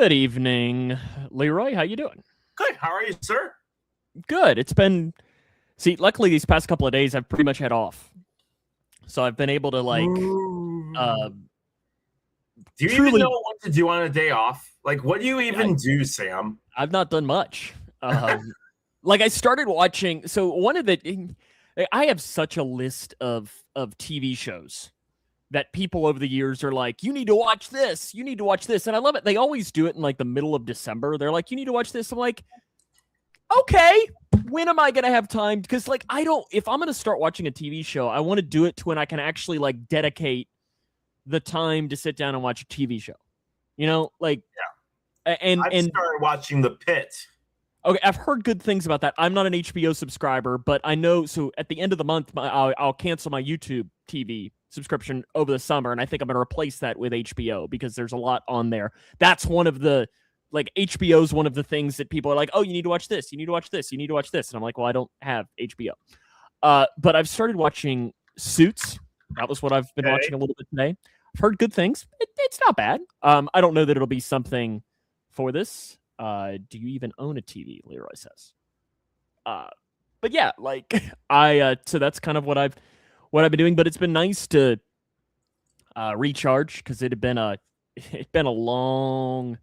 Good evening, Leroy. How you doing? Good. How are you, sir? Good. Luckily these past couple of days I've pretty much had off. So I've been able to uh Ooh. Do you even know truly what to do on a day off? Like, what do you I, even do, Sam? I've not done much. I started watching one of the I have such a list of TV shows that people over the years are like, you need to watch this, you need to watch this. And I love it. They always do it in like the middle of December. They're like, you need to watch this. I'm like, okay, when am I going to have time? Because if I'm going to start watching a TV show, I want to do it to when I can actually dedicate the time to sit down and watch a TV show. Yeah. I've started watching The Pit. Okay, I've heard good things about that. I'm not an HBO subscriber, but I know. So at the end of the month, I'll cancel my YouTube TV subscription over the summer, and I think I'm going to replace that with HBO because there's a lot on there. That's one of the HBO's one of the things that people are like, oh, you need to watch this, you need to watch this, you need to watch this, and I'm like, well, I don't have HBO. But I've started watching Suits. That was what I've been watching a little bit today. I've heard good things. It's not bad. I don't know that it'll be something for this. Do you even own a TV? Leroy says. But yeah, so that's kind of what I've been doing. But it's been nice to recharge because it'd been a long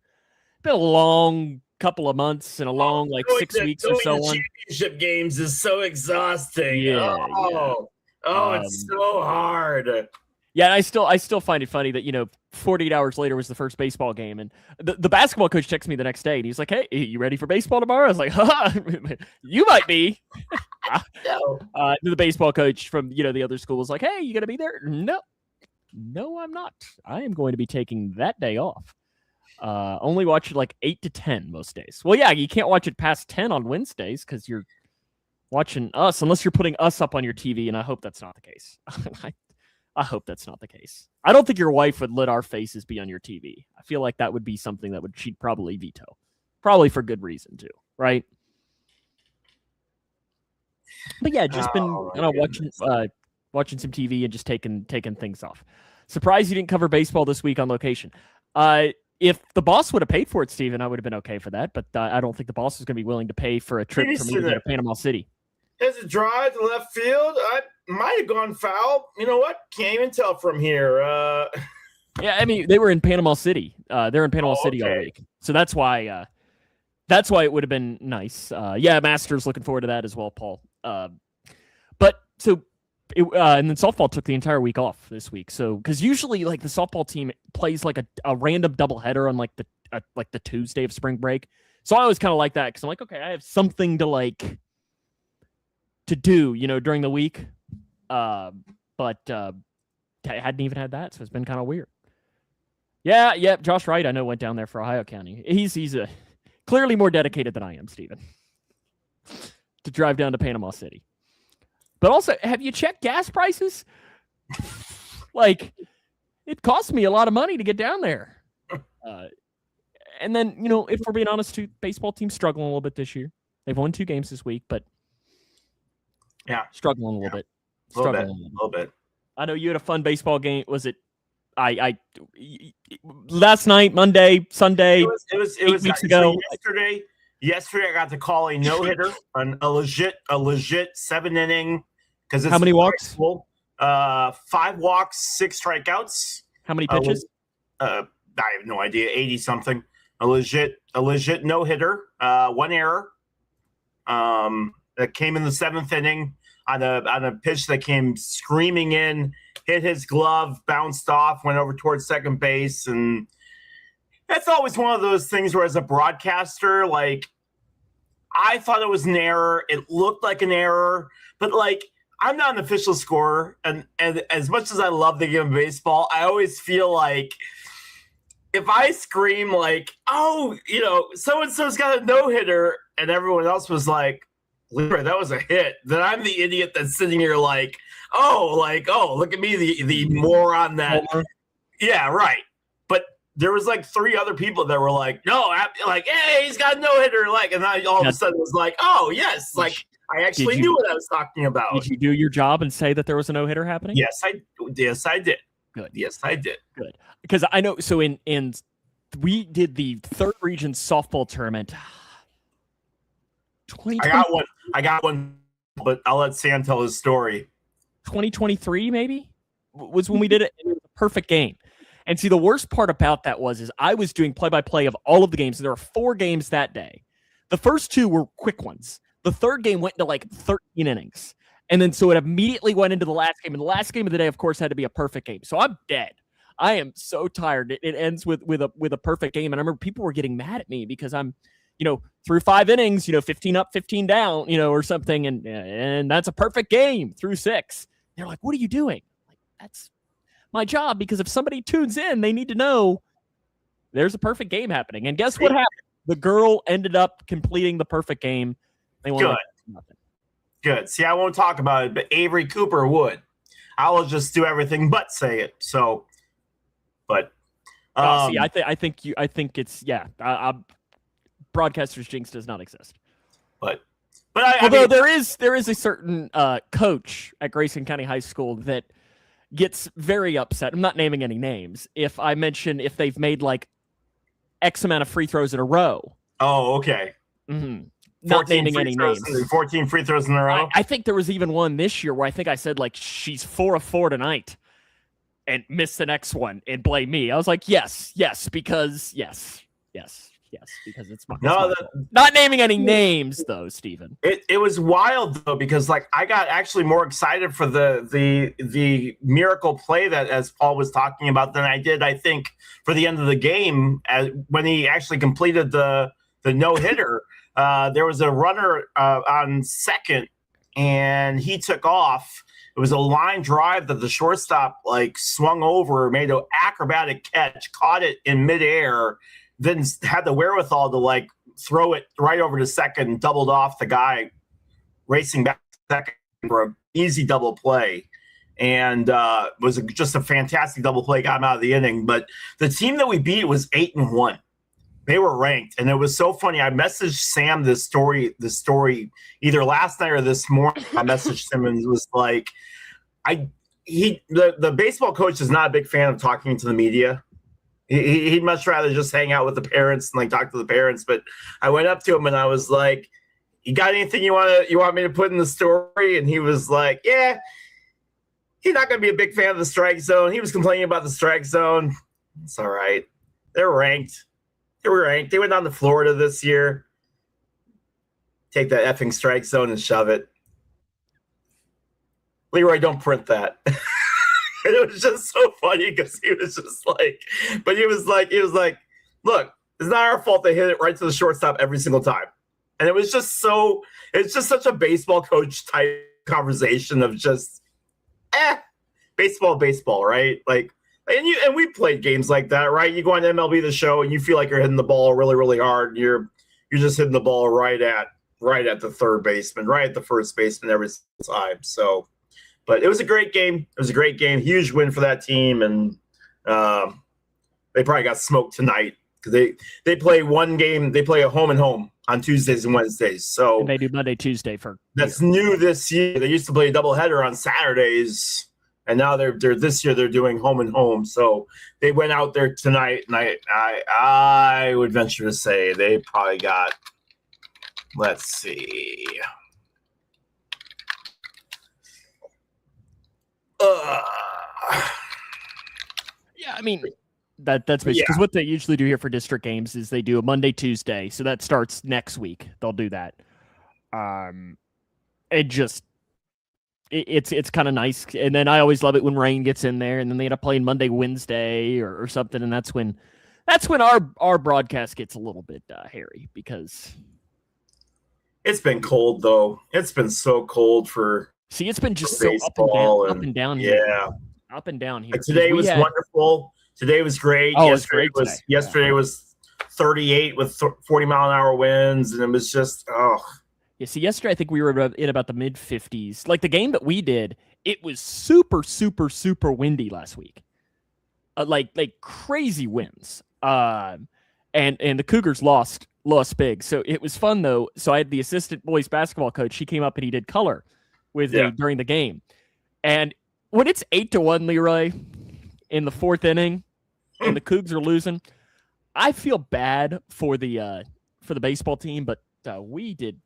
couple of months and a long 6 weeks or so on. Championship games is so exhausting. Yeah, it's so hard. Yeah, I still find it funny that 48 hours later was the first baseball game, and the basketball coach texts me the next day, and he's like, "Hey, you ready for baseball tomorrow?" I was like, "You might be." No. The baseball coach from the other school was like, "Hey, you gonna be there?" No, I'm not. I am going to be taking that day off. Only watch it 8 to 10 most days. Well, yeah, you can't watch it past 10 on Wednesdays because you're watching us, unless you're putting us up on your TV, and I hope that's not the case. I hope that's not the case. I don't think your wife would let our faces be on your TV. I feel like that would be something that she'd probably veto. Probably for good reason too, right? But yeah, just been watching some TV and just taking things off. Surprised you didn't cover baseball this week on location. If the boss would have paid for it, Steven, I would have been okay for that. But I don't think the boss is going to be willing to pay for a trip for me to go to Panama City. There's a drive to left field. I might have gone foul. You know what? Can't even tell from here. Yeah, I mean, they were in Panama City. They're in Panama City all week. So that's why it would have been nice. Yeah, Masters looking forward to that as well, Paul. And then softball took the entire week off this week. So because usually the softball team plays a random doubleheader on the Tuesday of spring break. So I always kind of like that because I'm like, okay, I have something to do, during the week. But I hadn't even had that, so it's been kind of weird. Yeah, Josh Wright, I know, went down there for Ohio County. He's clearly more dedicated than I am, Steven, to drive down to Panama City. But also, have you checked gas prices? It cost me a lot of money to get down there. And then, if we're being honest, too, baseball team's struggling a little bit this year. They've won 2 games this week, but yeah, struggling a little bit. A little bit. I know you had a fun baseball game. Was it? Last night, Monday, Sunday. It was 8 weeks ago. Yesterday, I got to call a no hitter, a legit 7-inning. Because how many walks? 5 walks, 6 strikeouts. How many pitches? I have no idea. 80 something. A legit no hitter. 1 error. That came in the 7th inning on a pitch that came screaming in, hit his glove, bounced off, went over towards second base, and that's always one of those things where, as a broadcaster, I thought it was an error. It looked like an error, but I'm not an official scorer, and as much as I love the game of baseball, I always feel like if I scream oh, so and so's got a no hitter, and everyone else was like, that was a hit, then I'm the idiot that's sitting here oh, look at me, the moron that, yeah, right. But there was 3 other people that were no, hey, he's got a no hitter, and I all of a sudden was oh yes, I actually knew what I was talking about. Did you do your job and say that there was a no hitter happening? Yes, I did. Good. Yes, I did. Good, because I know. So in we did the third region softball tournament. 2020, I got one, but I'll let Sam tell his story. 2023 maybe was when we did it. It was a perfect game. And see, the worst part about that is I was doing play-by-play of all of the games. There were 4 games that day. The first 2 were quick ones. The third game went into like 13 innings. And then so it immediately went into the last game. And the last game of the day, of course, had to be a perfect game. So I'm dead. I am so tired. It ends with a perfect game. And I remember people were getting mad at me because I'm, through 5 innings, 15 up, 15 down, or something. And that's a perfect game through 6. They're like, what are you doing? Like, that's my job, because if somebody tunes in, they need to know there's a perfect game happening. And guess what happened? The girl ended up completing the perfect game. They won. Good. See, I won't talk about it, but Avery Cooper would. I will just do everything but say it. So, but I think it's broadcaster's jinx does not exist. But although there is a certain coach at Grayson County High School that gets very upset. I'm not naming any names. If I mention if they've made like X amount of free throws in a row. Oh, okay. Mm-hmm. Not naming any names. 14 free throws in a row. I think there was even one this year where I think I said like she's 4 of 4 tonight, and missed the next one and blame me. I was like, yes, because it's my not naming any names though, Stephen. It was wild though, because like I got actually more excited for the miracle play that, as Paul was talking about, than I did, I think, for the end of the game, when he actually completed the no-hitter. There was a runner on second, and he took off. It was a line drive that the shortstop like swung over, made an acrobatic catch, caught it in midair, then had the wherewithal to like throw it right over to second, doubled off the guy racing back to second for an easy double play. And was just a fantastic double play, got him out of the inning. But the team that we beat was 8-1. They were ranked, and it was so funny. I messaged Sam this story either last night or this morning. I messaged him and was like, the baseball coach is not a big fan of talking to the media. He'd much rather just hang out with the parents and like talk to the parents. But I went up to him and I was like, "You got anything you want me to put in the story?" And he was like, "Yeah, he's not going to be a big fan of the strike zone." He was complaining about the strike zone. It's all right. They're ranked. They were ranked. They went down to Florida this year. Take that effing strike zone and shove it. Leroy, don't print that. And it was just so funny because he was just like, but he was like, look, it's not our fault they hit it right to the shortstop every single time. And it's just such a baseball coach type conversation of just, baseball, right? Like, and we played games like that, right? You go on MLB The Show and you feel like you're hitting the ball really, really hard. And you're just hitting the ball right at the third baseman, right at the first baseman every time. So, but it was a great game. It was a great game. Huge win for that team. And they probably got smoked tonight because they play one game. They play a home and home on Tuesdays and Wednesdays. So and they do Monday, Tuesday for that's new this year. They used to play a doubleheader on Saturdays. And now they're this year they're doing home and home. So they went out there tonight, and I would venture to say they probably got, let's see, yeah, I mean that's basically because what they usually do here for district games is they do a Monday, Tuesday, so that starts next week. They'll do that. It's kind of nice, and then I always love it when rain gets in there, and then they end up playing Monday, Wednesday, or something, and that's when our broadcast gets a little bit hairy because it's been cold though. It's been so cold for it's been just so up and down here. Yeah, up and down here. Like today was wonderful. Today was great. Oh, yesterday was 38 with 40-mile-an-hour winds, and it was just Yeah, see, yesterday I think we were in about the mid-50s. Like the game that we did, it was super, super, super windy last week. Like crazy winds. And the Cougars lost big. So it was fun though. So I had the assistant boys basketball coach. He came up and he did color with me during the game. And when it's 8-1, Leroy, in the 4th inning, and the Cougs are losing, I feel bad for the baseball team, but we did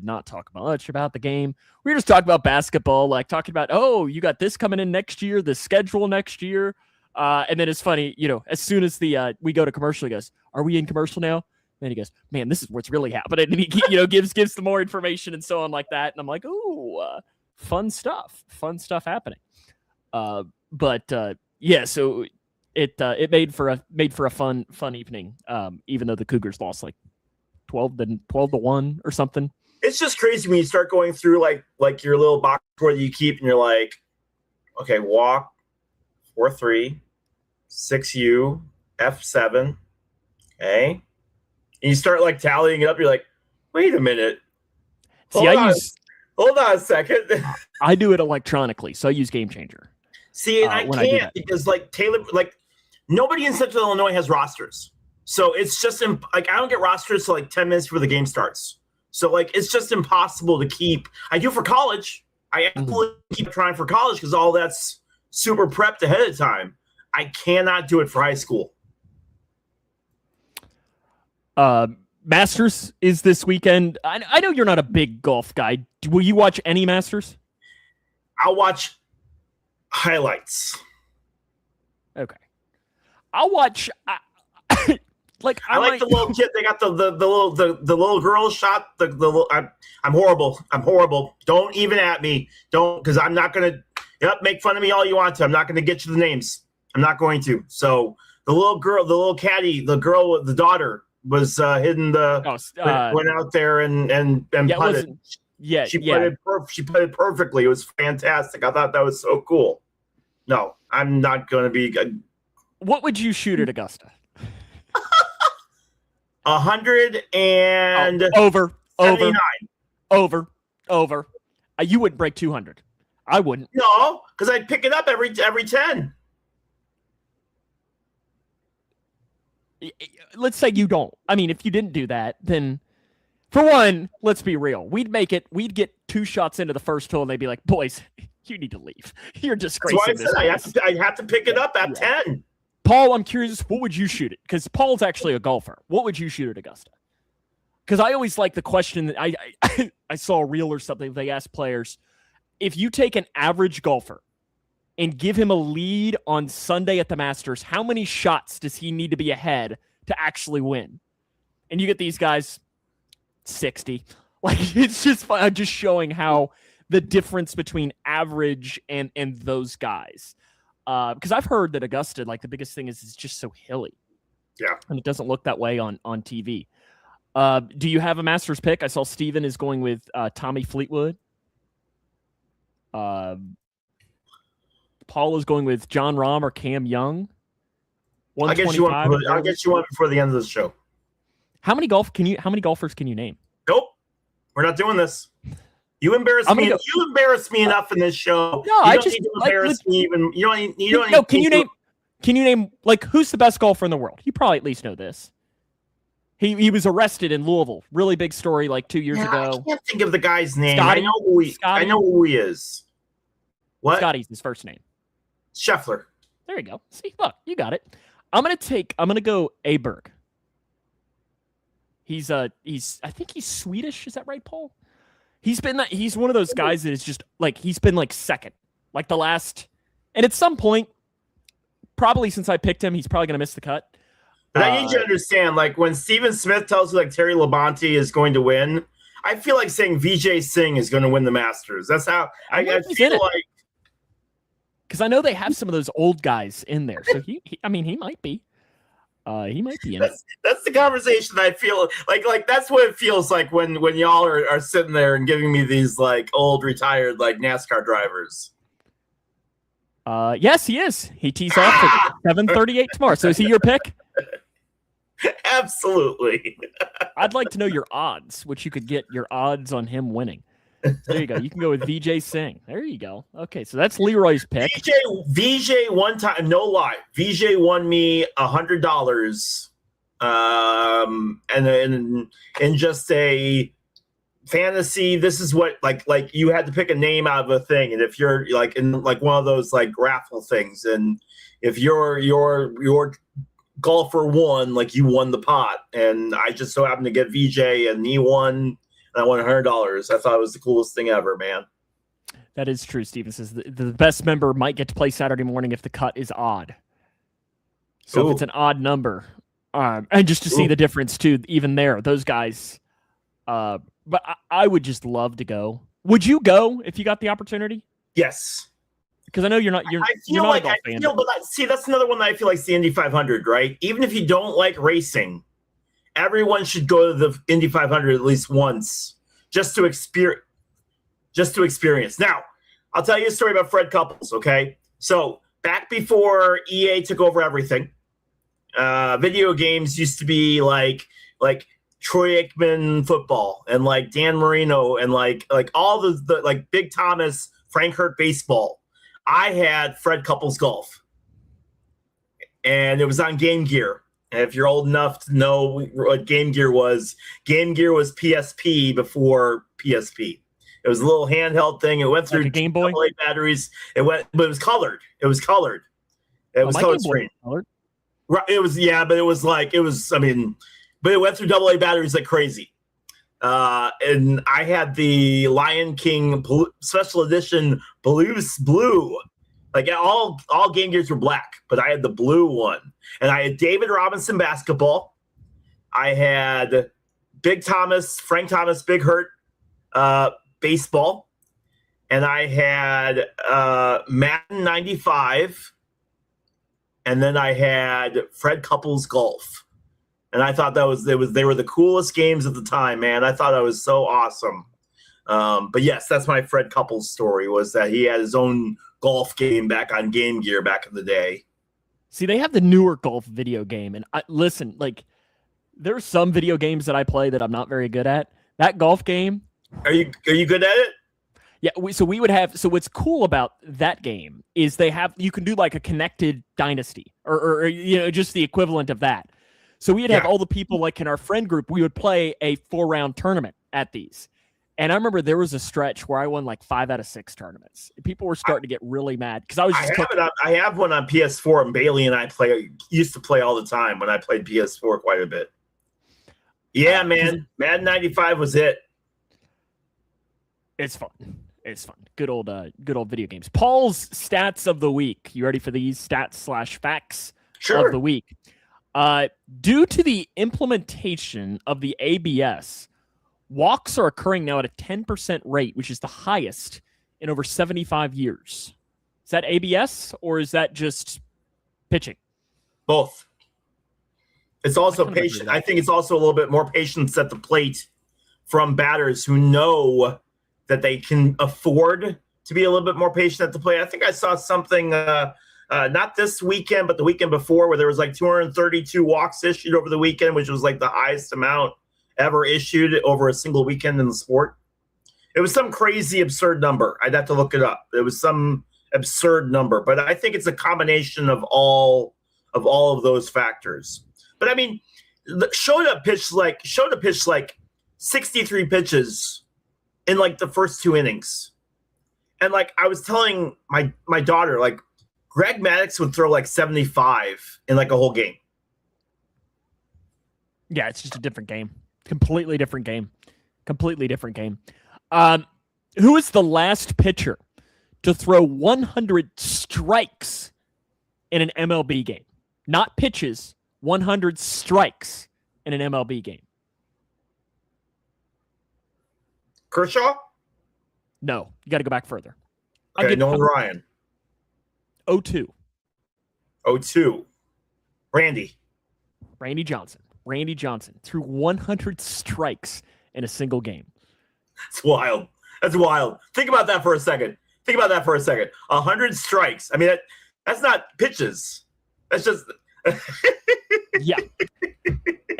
not talk much about the game. We were just talking about basketball, like talking about, oh, you got this coming in next year, the schedule next year. And then it's funny, as soon as we go to commercial, he goes, "Are we in commercial now?" And he goes, "Man, this is what's really happening." And he gives some more information and so on like that. And I'm like, "Ooh, fun stuff happening." Yeah, so it made for a fun evening. Even though the Cougars lost like 12-1 or something. It's just crazy when you start going through like your little box score that you keep, and you're like, okay, walk 4-3, 6U, F7, okay. And you start like tallying it up. You're like, wait a minute. Hold on a second. I do it electronically, so I use Game Changer. See, and I can't because like Taylor, like nobody in Central Illinois has rosters. So it's just like I don't get rosters till like 10 minutes before the game starts. So like it's just impossible to keep. I do for college. I absolutely keep trying for college because all that's super prepped ahead of time. I cannot do it for high school. Masters is this weekend. I know you're not a big golf guy. Will you watch any Masters? I'll watch highlights. Okay. I'll watch. I like the little kid. They got the little girl shot. I'm horrible. Don't even at me. Don't, because I'm not gonna. Make fun of me all you want to. I'm not gonna get you the names. I'm not going to. So the little girl, the little caddy, the girl, the daughter was hitting went out there and putted. She putted perfectly. It was fantastic. I thought that was so cool. No, I'm not going to be good. What would you shoot at Augusta? 100 and over. You wouldn't break 200. I wouldn't. No, because I'd pick it up every 10. Let's say you don't. I mean, if you didn't do that, then for one, let's be real. We'd get 2 shots into the first hole, and they'd be like, "Boys, you need to leave. You're disgracing this." I have to pick it up at 10. Paul, I'm curious, what would you shoot it? Because Paul's actually a golfer. What would you shoot at Augusta? Because I always like the question that I saw a reel or something. They asked players, if you take an average golfer and give him a lead on Sunday at the Masters, how many shots does he need to be ahead to actually win? And you get these guys 60. Like, it's just fun. I'm just showing how the difference between average and those guys. Because I've heard that Augusta, like the biggest thing is it's just so hilly. Yeah. And it doesn't look that way on TV. Do you have a Masters pick? I saw Steven is going with Tommy Fleetwood. Paul is going with John Rahm or Cam Young. I'll get you one before the end of the show. How many golfers can you name? Nope. We're not doing this. You embarrass me. You embarrass me enough in this show. No, I just need to embarrass me even. You don't. No, can you name like who's the best golfer in the world? You probably at least know this. He was arrested in Louisville. Really big story like 2 years ago. I can't think of the guy's name. Scotty? I know who he is. What? Scotty's his first name. Scheffler. There you go. See, look, you got it. I'm gonna go Aberg. I think he's Swedish. Is that right, Paul? He's one of those guys that is just like he's been like second, like the last, and at some point, probably since I picked him, he's probably gonna miss the cut. But I need you to understand, like when Steven Smith tells you like Terry Labonte is going to win, I feel like saying Vijay Singh is going to win the Masters. That's how I feel like. Because I know they have some of those old guys in there, so he might be. He might be in it. That's the conversation I feel like that's what it feels like when y'all are sitting there and giving me these like old retired like NASCAR drivers. Yes, he is. He tees off at 7:38 tomorrow. So is he your pick? Absolutely. I'd like to know your odds, which you could get your odds on him winning. There you go. You can go with Vijay Singh. There you go. Okay, so that's Leroy's pick. VJ one time, no lie. VJ won me $100, and just a fantasy. This is what like you had to pick a name out of a thing, and if you're like in like one of those like raffle things, and if your golfer won, like you won the pot. And I just so happened to get VJ, and he won, and I won $100. I thought it was the coolest thing ever, man. That is true. Steven says the best member might get to play Saturday morning if the cut is odd. So if it's an odd number, and just to see the difference too, even there, those guys. But I would just love to go. Would you go if you got the opportunity? Yes. Because I know you're not. You're not a golf fan. See, that's another one that I feel like the Indy 500, right? Even if you don't like racing, everyone should go to the Indy 500 at least once, just to experience. Now, I'll tell you a story about Fred Couples. Okay, so back before EA took over everything, video games used to be like Troy Aikman football and like Dan Marino and like all the like Big Thomas, Frank Hurt baseball. I had Fred Couples golf, and it was on Game Gear. And if you're old enough to know what Game Gear was PSP before PSP. It was a little handheld thing. It went through like Game Boy AA batteries. But it was colored. It was colored Game screen. Boy Right. It was but it went through AA batteries like crazy. And I had the Lion King special edition blue. Like all Game Gears were black, but I had the blue one. And I had David Robinson basketball. I had Frank Thomas, Big Hurt baseball. And I had Madden 95. And then I had Fred Couples golf. And I thought they were the coolest games at the time, man. I thought I was so awesome. But yes, that's my Fred Couples story, was that he had his own golf game back on Game Gear back in the day. See, they have the newer golf video game. And listen, like, there's some video games that I play that I'm not very good at. That golf game. Are you good at it? Yeah. So what's cool about that game is you can do like a connected dynasty or just the equivalent of that. So we'd have all the people like in our friend group, we would play a 4-round tournament at these. And I remember there was a stretch where I won like 5 out of 6 tournaments. People were starting to get really mad because I was just I have one on PS4, and Bailey and I used to play all the time when I played PS4 quite a bit. Yeah, man. Madden 95 was it. It's fun. It's fun. Good old video games. Paul's stats of the week. You ready for these stats/facts of the week? Due to the implementation of the ABS, walks are occurring now at a 10% rate, which is the highest in over 75 years. Is that ABS or is that just pitching? Both. It's also patient. I think it's also a little bit more patience at the plate from batters who know that they can afford to be a little bit more patient at the plate. I think I saw something not this weekend, but the weekend before, where there was like 232 walks issued over the weekend, which was like the highest amount ever issued over a single weekend in the sport. It was some crazy, absurd number. I'd have to look it up. It was some absurd number, but I think it's a combination of all of those factors. But I mean, Shota pitched like 63 pitches in like the first 2 innings. And like I was telling my daughter, like, Greg Maddux would throw like 75 in like a whole game. Yeah, it's just a different game. Completely different game. Who is the last pitcher to throw 100 strikes in an MLB game? Not pitches, 100 strikes in an MLB game. Kershaw? No, you got to go back further. Okay, Nolan Ryan. 02. 02. Randy Johnson. Randy Johnson threw 100 strikes in a single game. That's wild. Think about that for a second. 100 strikes. I mean, that's not pitches. That's just... Yeah.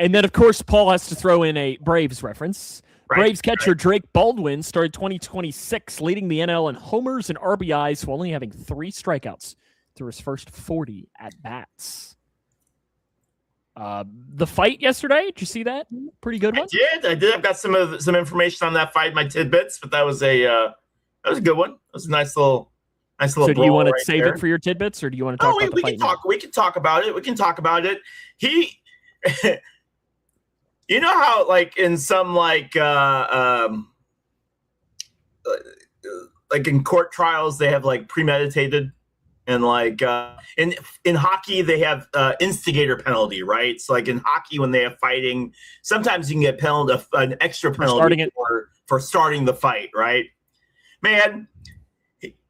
And then, of course, Paul has to throw in a Braves reference. Right, Braves catcher Drake Baldwin started 2026 leading the NL in homers and RBIs while only having 3 strikeouts through his first 40 at-bats. The fight yesterday, did you see that? Pretty good one. I did. I've got some information on that fight, my tidbits, but that was a good one. It was a nice Nice little So do you brawl want to right save there. it for your tidbits, or do you want to Oh, talk about the we fight can now? talk. We can talk about it. We can talk about it. He, you know how like in some like in court trials they have like premeditated, and like in hockey they have instigator penalty, right? So like in hockey when they have fighting, sometimes you can get an extra penalty for starting the fight, right? Man,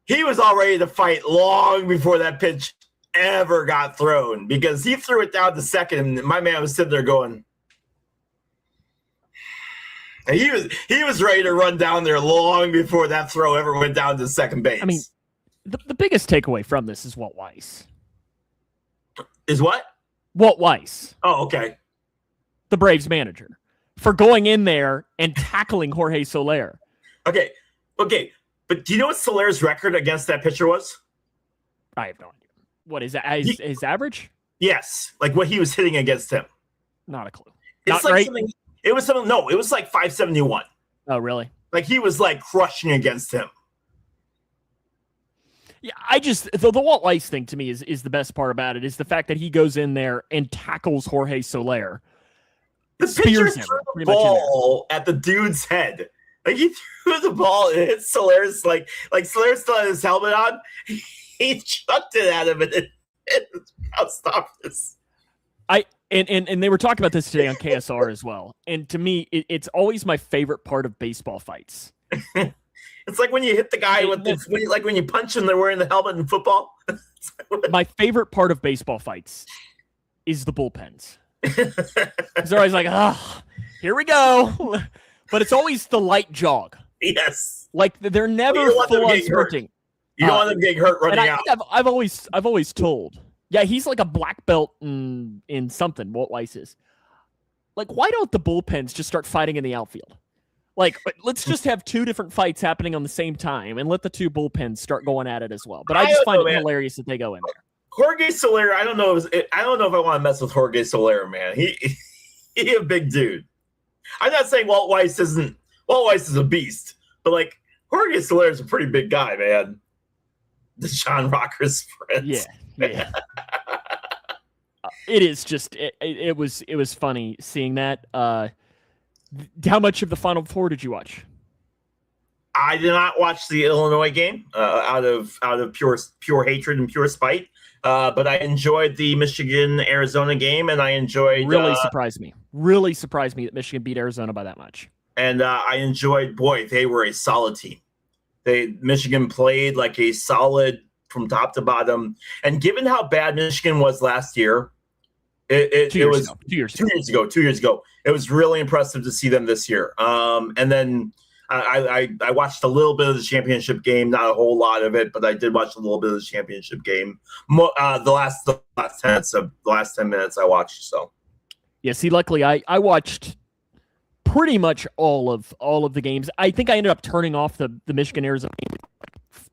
he was all ready to fight long before that pitch ever got thrown, because he threw it down to second, and my man was sitting there going, and he was ready to run down there long before that throw ever went down to second base. I mean, the biggest takeaway from this is Walt Weiss. Is what? Walt Weiss. Oh, okay. The Braves manager, for going in there and tackling Jorge Soler. Okay. But do you know what Soler's record against that pitcher was? I have no idea. What is that? His average? Yes. Like what he was hitting against him. Not a clue. It's Not like great? it was something. No, it was like 571. Oh, really? Like he was like crushing against him. Yeah, the Walt Weiss thing to me is the best part about it, is the fact that he goes in there and tackles Jorge Soler. The pitcher threw the ball at the dude's head. Like he threw the ball and it hit Soler's like Soler still had his helmet on. He chucked it at him and it stopped this. And they were talking about this today on KSR as well. And to me, it's always my favorite part of baseball fights. It's like when you hit the guy when you punch him, they're wearing the helmet in football. My favorite part of baseball fights is the bullpens. They're always like, here we go. But it's always the light jog. Yes. Like they're never full on sprinting. You don't want them getting hurt running out. I've always told. Yeah, he's like a black belt in something, Walt Weiss is. Like, why don't the bullpens just start fighting in the outfield? Like, let's just have two different fights happening on the same time and let the two bullpens start going at it as well. But I just find it hilarious that they go in there. Jorge Soler, I don't know if I want to mess with Jorge Soler, man. He a big dude. I'm not saying Walt Weiss is a beast, but like Jorge Soler is a pretty big guy, man. The Sean Rocker's friend. Yeah. It is just it was funny seeing that. How much of the Final Four did you watch? I did not watch the Illinois game out of pure hatred and pure spite. But I enjoyed the Michigan-Arizona game, and I enjoyed... Really surprised me that Michigan beat Arizona by that much. And I enjoyed, they were a solid team. Michigan played like a solid from top to bottom. And given how bad Michigan was last year, it was 2 years ago. It was really impressive to see them this year. And then I watched a little bit of the championship game, not a whole lot of it, but I did watch a little bit of the championship game. The last 10 minutes I watched. So, yeah. See, luckily I watched pretty much all of the games. I think I ended up turning off the Michigan Arizona game with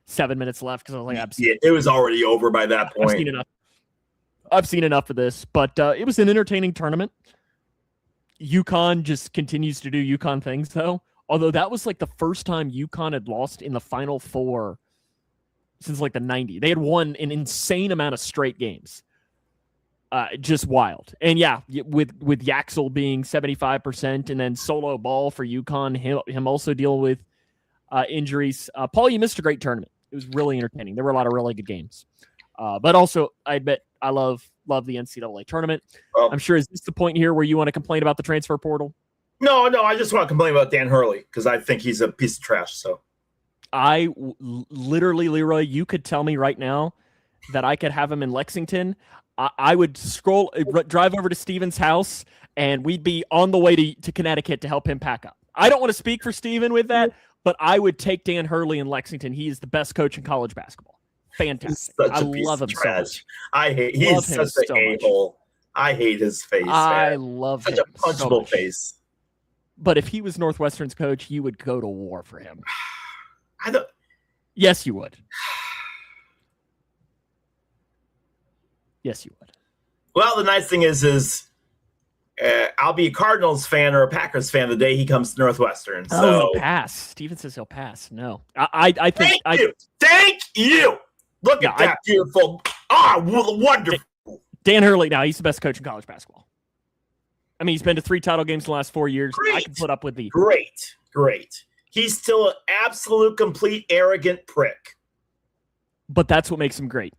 7 minutes left because I was like, it was already over by that point. I've seen enough of this, but it was an entertaining tournament. UConn just continues to do UConn things, though. Although that was like the first time UConn had lost in the Final Four since like the 90s. They had won an insane amount of straight games. Just wild. And yeah, with Yaxel being 75% and then solo ball for UConn, him also deal with injuries. Paul, you missed a great tournament. It was really entertaining. There were a lot of really good games. But also, I admit, I love the NCAA tournament. I'm sure, is this the point here where you want to complain about the transfer portal? No, I just want to complain about Dan Hurley because I think he's a piece of trash. So, literally, Leroy, you could tell me right now that I could have him in Lexington. I would drive over to Steven's house, and we'd be on the way to Connecticut to help him pack up. I don't want to speak for Steven with that, but I would take Dan Hurley in Lexington. He is the best coach in college basketball. Fantastic. I love him so much. He's such an a-hole. I hate his face. I love him. Such a punchable face. But if he was Northwestern's coach, you would go to war for him. I don't. Yes, you would. Yes, you would. Well, the nice thing is I'll be a Cardinals fan or a Packers fan the day he comes to Northwestern. So he'll pass. Steven says he'll pass. No, I think. Thank you. Look at that beautiful. Wonderful. Dan Hurley. Now he's the best coach in college basketball. I mean, he's been to 3 title games in the last 4 years. Great. I can put up with the great. He's still an absolute, complete, arrogant prick. But that's what makes him great.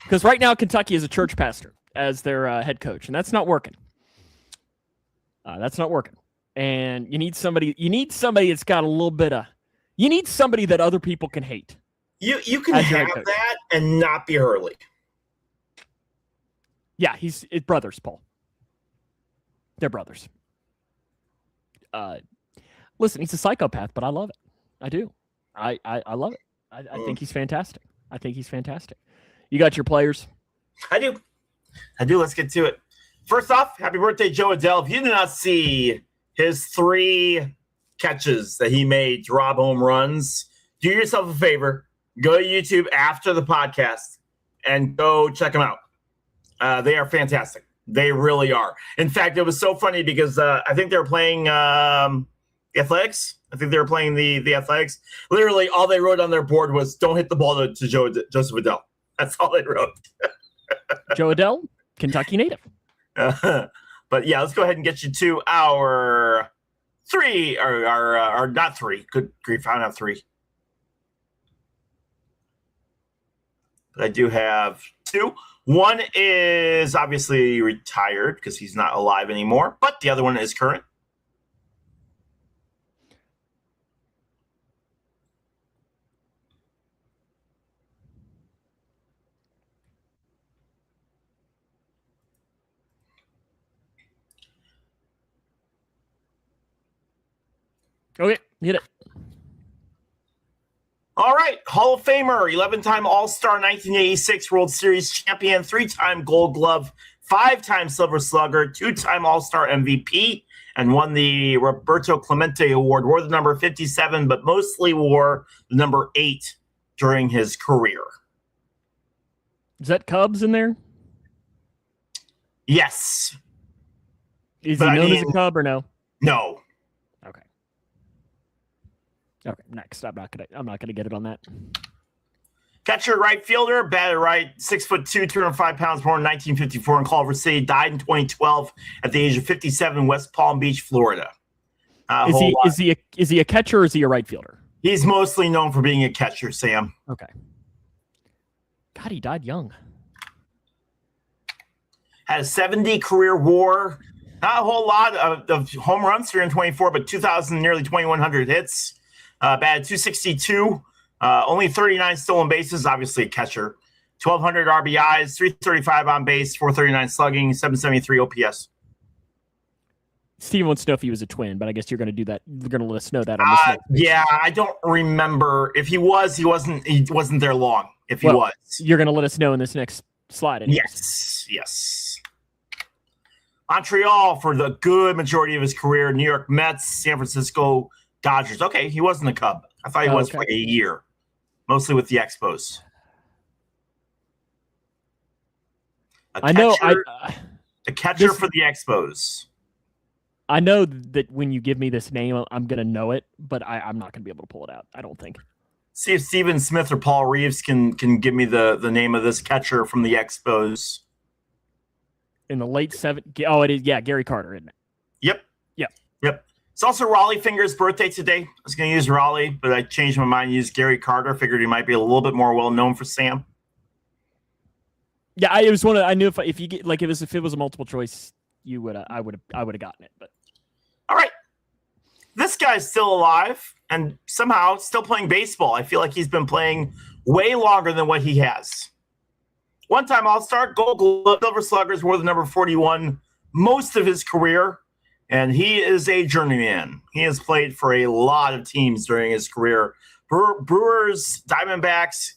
Because right now, Kentucky is a church pastor as their head coach, and that's not working. That's not working. And you need somebody that's got a little bit of. You need somebody that other people can hate. You can have that and not be Hurley. Yeah, it's brothers, Paul. They're brothers. Listen, he's a psychopath, but I love it. I do. I love it. I think he's fantastic. You got your players? I do. Let's get to it. First off, happy birthday, Joe Adele. If you did not see his 3 catches that he made to rob home runs, do yourself a favor. Go to YouTube after the podcast and go check them out. They are fantastic. They really are. In fact, it was so funny because I think they were playing the Athletics. I think they were playing the Athletics. Literally, all they wrote on their board was, don't hit the ball to Joseph Adele. That's all they wrote. Joe Adele, Kentucky native. But yeah, let's go ahead and get you to our 3, or not 3. Good grief, I don't have 3. But I do have 2. One is obviously retired because he's not alive anymore, but the other one is current. Okay, hit it. All right, Hall of Famer, 11-time All-Star, 1986 World Series champion, 3-time Gold Glove, 5-time Silver Slugger, 2-time All-Star MVP, and won the Roberto Clemente Award. Wore the number 57, but mostly wore the number 8 during his career. Is that Cubs in there? Yes. Is he known as a Cub or no? No. Okay, next. I'm not gonna get it on that. Catcher, right fielder, batted right, 6'2", 205 pounds, born in 1954 in Culver City, died in 2012 at the age of 57, West Palm Beach, Florida. Is he a catcher or is he a right fielder? He's mostly known for being a catcher, Sam. Okay. God, he died young. Had a 70 career WAR. Not a whole lot of home runs, 324, but 2,000, nearly 2,100 hits. Batted 262, only 39 stolen bases, obviously a catcher. 1,200 RBIs, 335 on base, 439 slugging, 773 OPS. Steve wants to know if he was a twin, but I guess you're going to do that. You're going to let us know that on this next page. Yeah, I don't remember. If he was, he wasn't there long. If he was. You're going to let us know in this next slide. Anyways. Yes. Montreal for the good majority of his career. New York Mets, San Francisco Dodgers. Okay, he wasn't a Cub. I thought he was for like a year, mostly with the Expos. A catcher for the Expos. I know that when you give me this name, I'm going to know it, but I'm not going to be able to pull it out, I don't think. See if Steven Smith or Paul Reeves can give me the name of this catcher from the Expos. In the late 70s. Oh, it is. Yeah, Gary Carter, isn't it? Yep. Yep. It's also Raleigh Finger's birthday today. I was going to use Raleigh, but I changed my mind and used Gary Carter. Figured he might be a little bit more well known for Sam. Yeah, it was one of. I knew if you get if it was a multiple choice, you would. I would have gotten it. But all right, this guy's still alive and somehow still playing baseball. I feel like he's been playing way longer than what he has. One-time All-Star, Gold Glove, Silver Sluggers, wore the number 41 most of his career. And he is a journeyman. He has played for a lot of teams during his career. Brewers, Diamondbacks,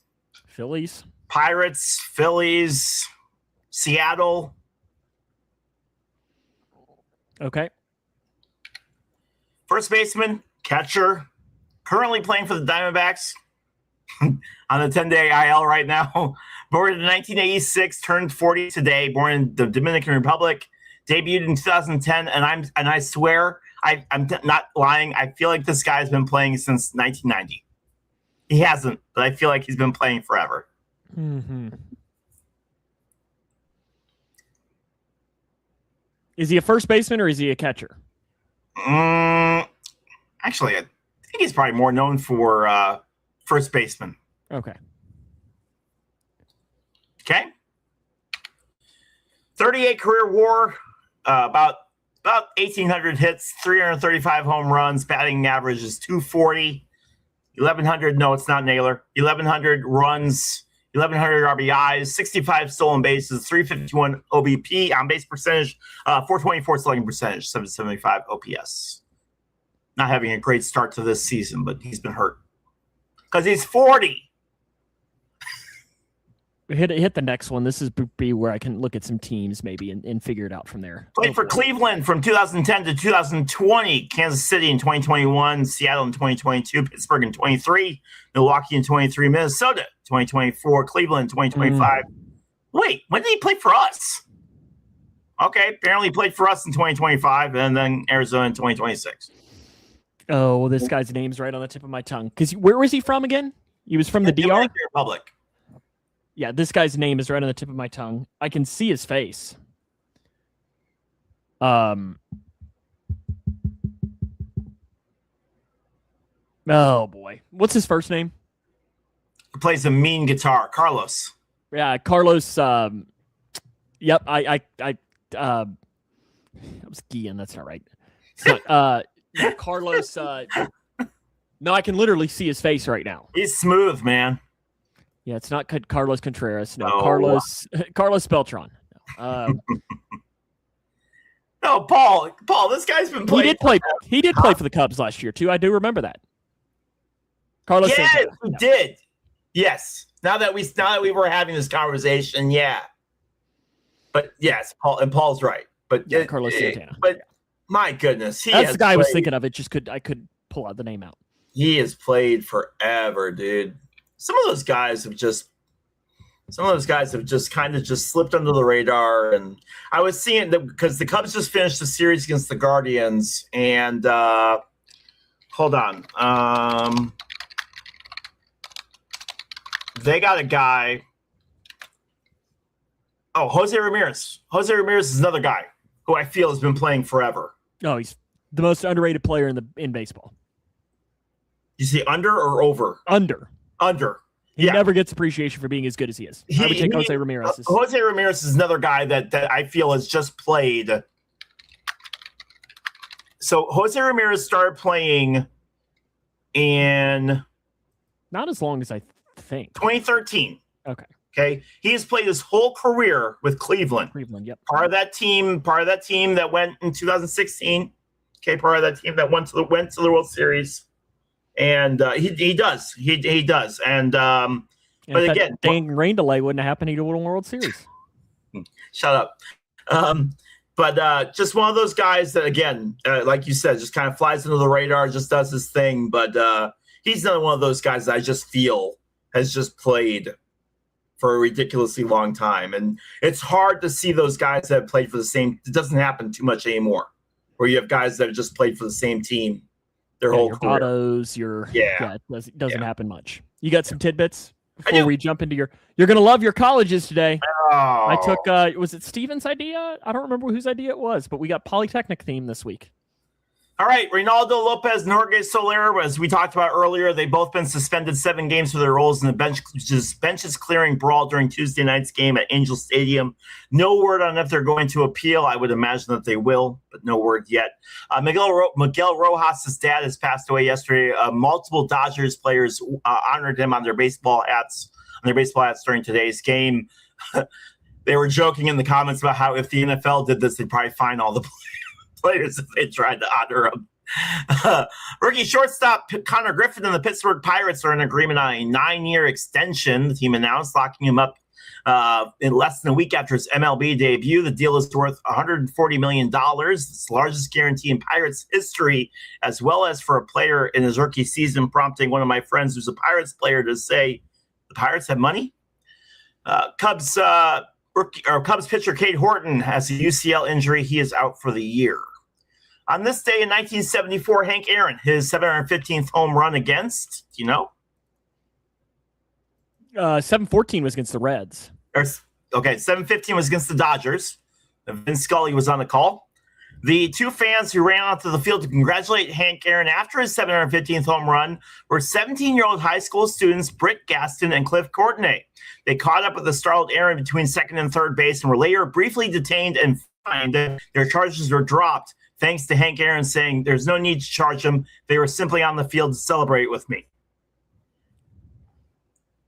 Phillies, Pirates, Phillies, Seattle. Okay. First baseman, catcher, currently playing for the Diamondbacks on the 10-day IL right now. Born in 1986, turned 40 today. Born in the Dominican Republic, debuted in 2010, and I swear I'm not lying. I feel like this guy's been playing since 1990. He hasn't, but I feel like he's been playing forever. Mm-hmm. Is he a first baseman or is he a catcher? Actually, I think he's probably more known for first baseman. Okay. Okay. 38 career WAR, about 1,800 hits, 335 home runs, batting average is 240, 1,100. No, it's not Naylor. 1,100 runs, 1,100 RBIs, 65 stolen bases, 351 OBP on base percentage, 424 slugging percentage, 775 OPS. Not having a great start to this season, but he's been hurt because he's 40. Hit the next one. This is be where I can look at some teams maybe and figure it out from there. Played for Cleveland from 2010 to 2020, Kansas City in 2021, Seattle in 2022, Pittsburgh in 23, Milwaukee in 23, Minnesota 2024, Cleveland 2025. Wait, when did he play for us? Okay, apparently he played for us in 2025 and then Arizona in 2026. Oh, well, this guy's name's right on the tip of my tongue. Because where was he from again? He was from the DR? Dominican Republic. Yeah, this guy's name is right on the tip of my tongue. I can see his face. Oh boy, what's his first name? He plays a mean guitar, Carlos. Yeah, Carlos. Yep, I was Guillen. That's not right. It's not, yeah, Carlos. No, I can literally see his face right now. He's smooth, man. Yeah, it's not Carlos Contreras. No, Oh. Carlos Beltran. No, Paul, this guy's been playing. He did play for the Cubs last year too. I do remember that. Carlos. Yes, Santana. he did. Yes. Now that we were having this conversation, yeah. But yes, Paul's right. But Yeah, Carlos Santana. But my goodness, That's the guy I was thinking of. I could pull out the name out. He has played forever, dude. Some of those guys have just kind of just slipped under the radar. And I was seeing that because the Cubs just finished the series against the Guardians. And hold on. They got a guy. Oh, Jose Ramirez. Jose Ramirez is another guy who I feel has been playing forever. No, he's the most underrated player in baseball. You see under or over? Under. He Yeah. never gets appreciation for being as good as he is. I would take Jose Ramirez. Jose Ramirez is another guy that I feel has just played. So Jose Ramirez started playing in Not as long as I think. 2013. Okay. He has played his whole career with Cleveland. Yep. Part of that team that went in 2016. Okay, part of that team that went to the World Series. And he does. And but again, dang rain delay wouldn't have happened. He'd have won a World Series. Shut up. But just one of those guys that, again, like you said, just kind of flies under the radar, just does his thing. But he's another one of those guys that I just feel has just played for a ridiculously long time. And it's hard to see those guys that have played for the same. It doesn't happen too much anymore, where you have guys that have just played for the same team their whole your career. Ottos, it doesn't happen much. You got some tidbits I before we jump into you're going to love your colleges today. Oh. I took, was it Steven's idea? I don't remember whose idea it was, but we got Polytechnic theme this week. All right, Reynaldo Lopez and Jorge Soler, as we talked about earlier, they've both been suspended 7 games for their roles in the benches clearing brawl during Tuesday night's game at Angel Stadium. No word on if they're going to appeal. I would imagine that they will, but no word yet. Miguel Rojas' dad has passed away yesterday. Multiple Dodgers players honored him on their baseball hats during today's game. They were joking in the comments about how if the NFL did this, they'd probably fine all the players if they tried to honor him. Rookie shortstop Connor Griffin and the Pittsburgh Pirates are in agreement on a 9-year extension. The team announced, locking him up in less than a week after his MLB debut. The deal is worth $140 million. It's the largest guarantee in Pirates history, as well as for a player in his rookie season, prompting one of my friends who's a Pirates player to say, the Pirates have money? Cubs pitcher Cade Horton has a UCL injury. He is out for the year. On this day in 1974, Hank Aaron, his 715th home run against, do you know? 714 was against the Reds. 715 was against the Dodgers. Vince Scully was on the call. The two fans who ran onto the field to congratulate Hank Aaron after his 715th home run were 17-year-old high school students Britt Gaston and Cliff Courtenay. They caught up with the startled Aaron between second and third base and were later briefly detained and fined. Their charges were dropped thanks to Hank Aaron saying there's no need to charge them. They were simply on the field to celebrate with me.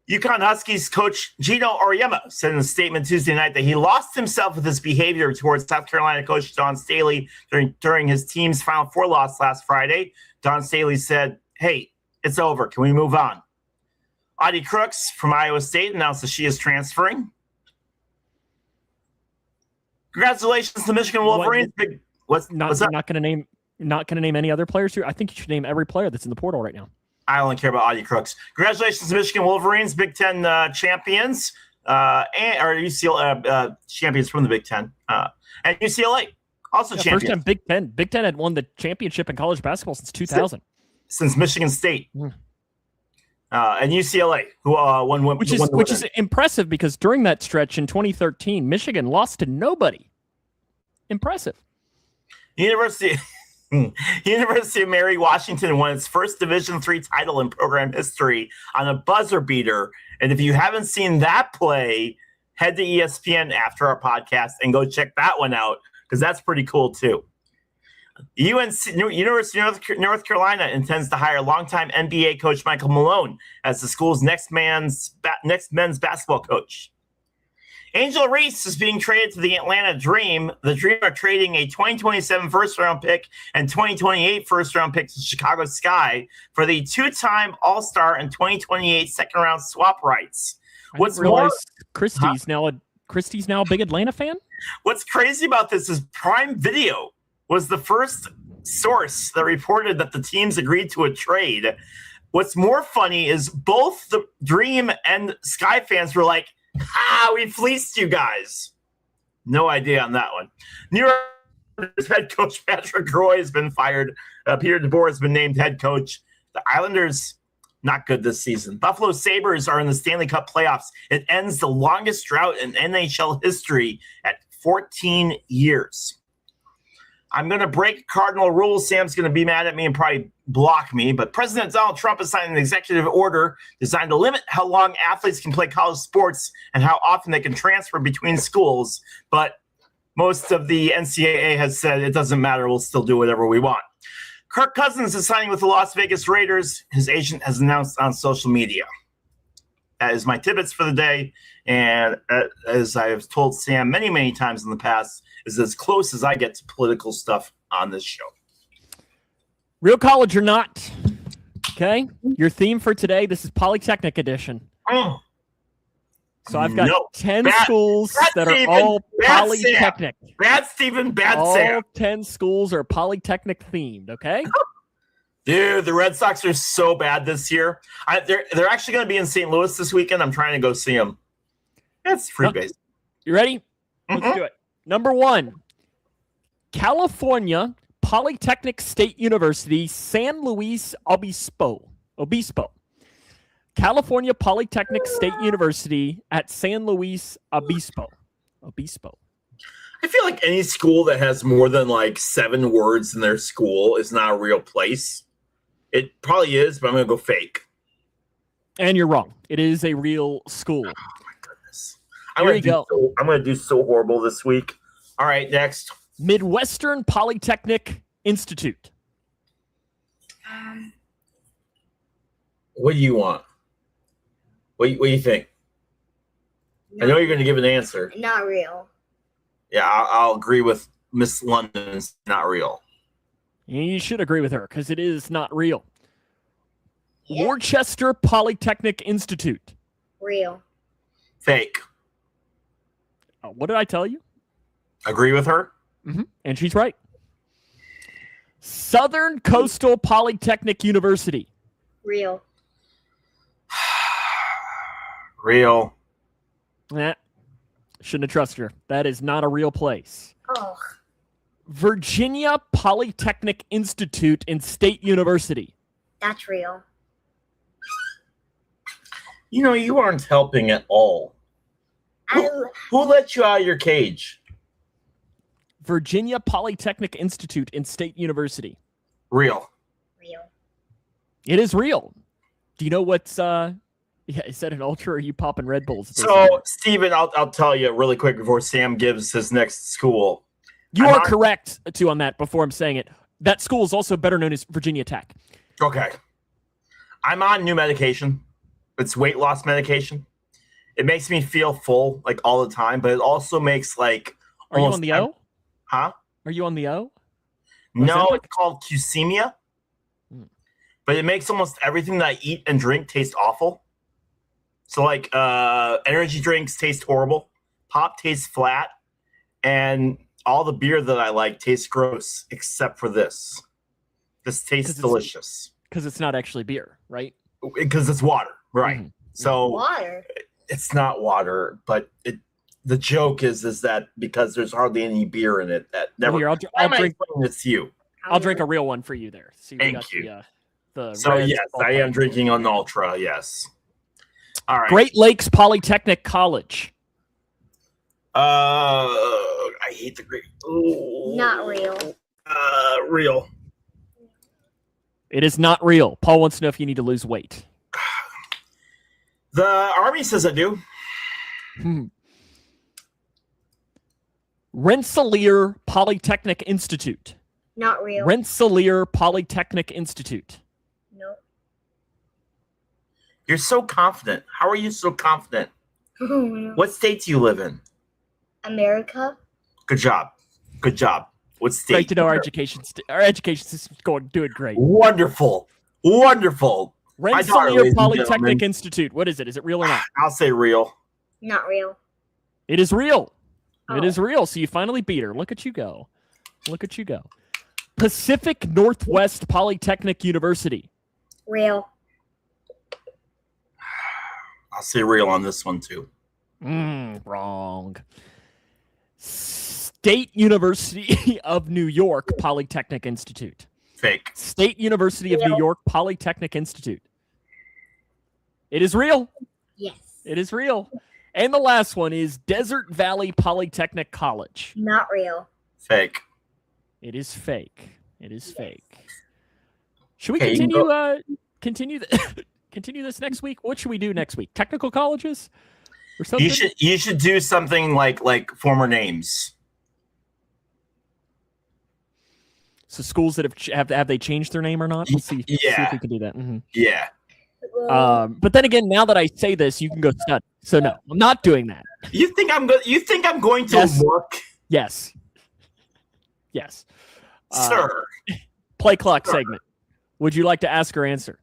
UConn Huskies coach Gino Auriemma said in a statement Tuesday night that he lost himself with his behavior towards South Carolina coach Don Staley during his team's Final Four loss last Friday. Don Staley said, "Hey, it's over. Can we move on?" Audie Crooks from Iowa State announced that she is transferring. Congratulations to Michigan Wolverines. Not going to name any other players here. I think you should name every player that's in the portal right now. I only care about Audie Crooks. Congratulations to Michigan Wolverines, Big Ten champions, or UCLA champions from the Big Ten, and UCLA also champions. First time Big Ten. Big Ten had won the championship in college basketball since 2000. Since Michigan State. And UCLA, who won. Which is impressive because during that stretch in 2013, Michigan lost to nobody. Impressive. University of Mary Washington won its first Division III title in program history on a buzzer beater. And if you haven't seen that play, head to ESPN after our podcast and go check that one out because that's pretty cool too. University of North Carolina intends to hire longtime NBA coach Michael Malone as the school's next men's basketball coach. Angel Reese is being traded to the Atlanta Dream. The Dream are trading a 2027 first-round pick and 2028 first-round pick to Chicago Sky for the two-time All-Star and 2028 second-round swap rights. What's more, Christie's now a big Atlanta fan? What's crazy about this is Prime Video was the first source that reported that the teams agreed to a trade. What's more funny is both the Dream and Sky fans were like, we fleeced you guys. No idea on that one. New York head coach Patrick Roy has been fired. Peter DeBoer has been named head coach. The Islanders, not good this season. Buffalo Sabres are in the Stanley Cup playoffs. It ends the longest drought in NHL history at 14 years. I'm going to break cardinal rules. Sam's going to be mad at me and probably block me. But President Donald Trump has signed an executive order designed to limit how long athletes can play college sports and how often they can transfer between schools. But most of the NCAA has said it doesn't matter. We'll still do whatever we want. Kirk Cousins is signing with the Las Vegas Raiders. His agent has announced on social media. That is my tidbits for the day. And as I have told Sam many, many times in the past, is as close as I get to political stuff on this show. Real college or not. Okay. Your theme for today, this is Polytechnic edition. So I've got 10 schools that are all Polytechnic. Bad Stephen, bad all Sam. All 10 schools are Polytechnic themed, okay? Dude, the Red Sox are so bad this year. They're actually going to be in St. Louis this weekend. I'm trying to go see them. It's free base. You ready? Let's do it. Number 1, California Polytechnic State University, San Luis Obispo. California Polytechnic State University at San Luis Obispo. I feel like any school that has more than like 7 words in their school is not a real place. It probably is, but I'm going to go fake. And you're wrong. It is a real school. Oh, my goodness. I'm going to do so horrible this week. All right, next. Midwestern Polytechnic Institute. What do you want? What do you think? I know you're going to give an answer. Not real. Yeah, I'll agree with Miss London. It's not real. You should agree with her because it is not real. Yeah. Worcester Polytechnic Institute. Real. Fake. What did I tell you? Agree with her? Mm-hmm. And she's right. Southern Coastal Polytechnic University. Real. Real. Shouldn't have trusted her. That is not a real place. Oh, Virginia Polytechnic Institute and State University. that's real. You aren't helping at all. Who let you out of your cage? Virginia Polytechnic Institute and State University. Real. Real. It is real. Do you know what's is that an ultra or are you popping Red Bulls? So, Steven, I'll tell you really quick before Sam gives his next school. You are correct, too, on that before I'm saying it. That school is also better known as Virginia Tech. Okay. I'm on new medication. It's weight loss medication. It makes me feel full like all the time, but it also makes like. Are you on the O? Huh? Are you on the O? No, it's called Cusemia. But it makes almost everything that I eat and drink taste awful. So like energy drinks taste horrible. Pop tastes flat. And all the beer that I like tastes gross, except for this. This tastes delicious. Because it's not actually beer, right? Because it's water, right? Mm-hmm. So Water. It's not water, but the joke is that because there's hardly any beer in it, that never. Here, I'll drink this to you. I'll drink a real one for you there. So Thank you. So yes, I am drinking an ultra. Yes. All right. Great Lakes Polytechnic College. I hate the Great. Ooh. Not real. Real. It is not real. Paul wants to know if you need to lose weight. The Army says I do. Rensselaer Polytechnic Institute. Not real. Rensselaer Polytechnic Institute. Nope. You're so confident. How are you so confident? What state do you live in? America. Good job. Good job. What state? Great to know our education system's doing great. Wonderful. Wonderful. Rensselaer Polytechnic Institute. What is it? Is it real or not? I'll say real. Not real. It is real. Oh. It is real. So you finally beat her. Look at you go. Look at you go. Pacific Northwest Polytechnic University. Real. I'll say real on this one too. Wrong. State University of New York Polytechnic Institute. Fake. State University of New York Polytechnic Institute. It is real. Yes. It is real. And the last one is Desert Valley Polytechnic College. Not real. Fake. It is fake. It is fake. Should we Okay, continue this next week? What should we do next week? Technical colleges or something? You should do something like former names. So schools that have they changed their name or not? Let's see, see if we can do that. Mm-hmm. Yeah. But then again, now that I say this, you can go stud. So no, I'm not doing that. You think I'm going to work? Yes. Yes. Sir. Play clock segment. Would you like to ask or answer?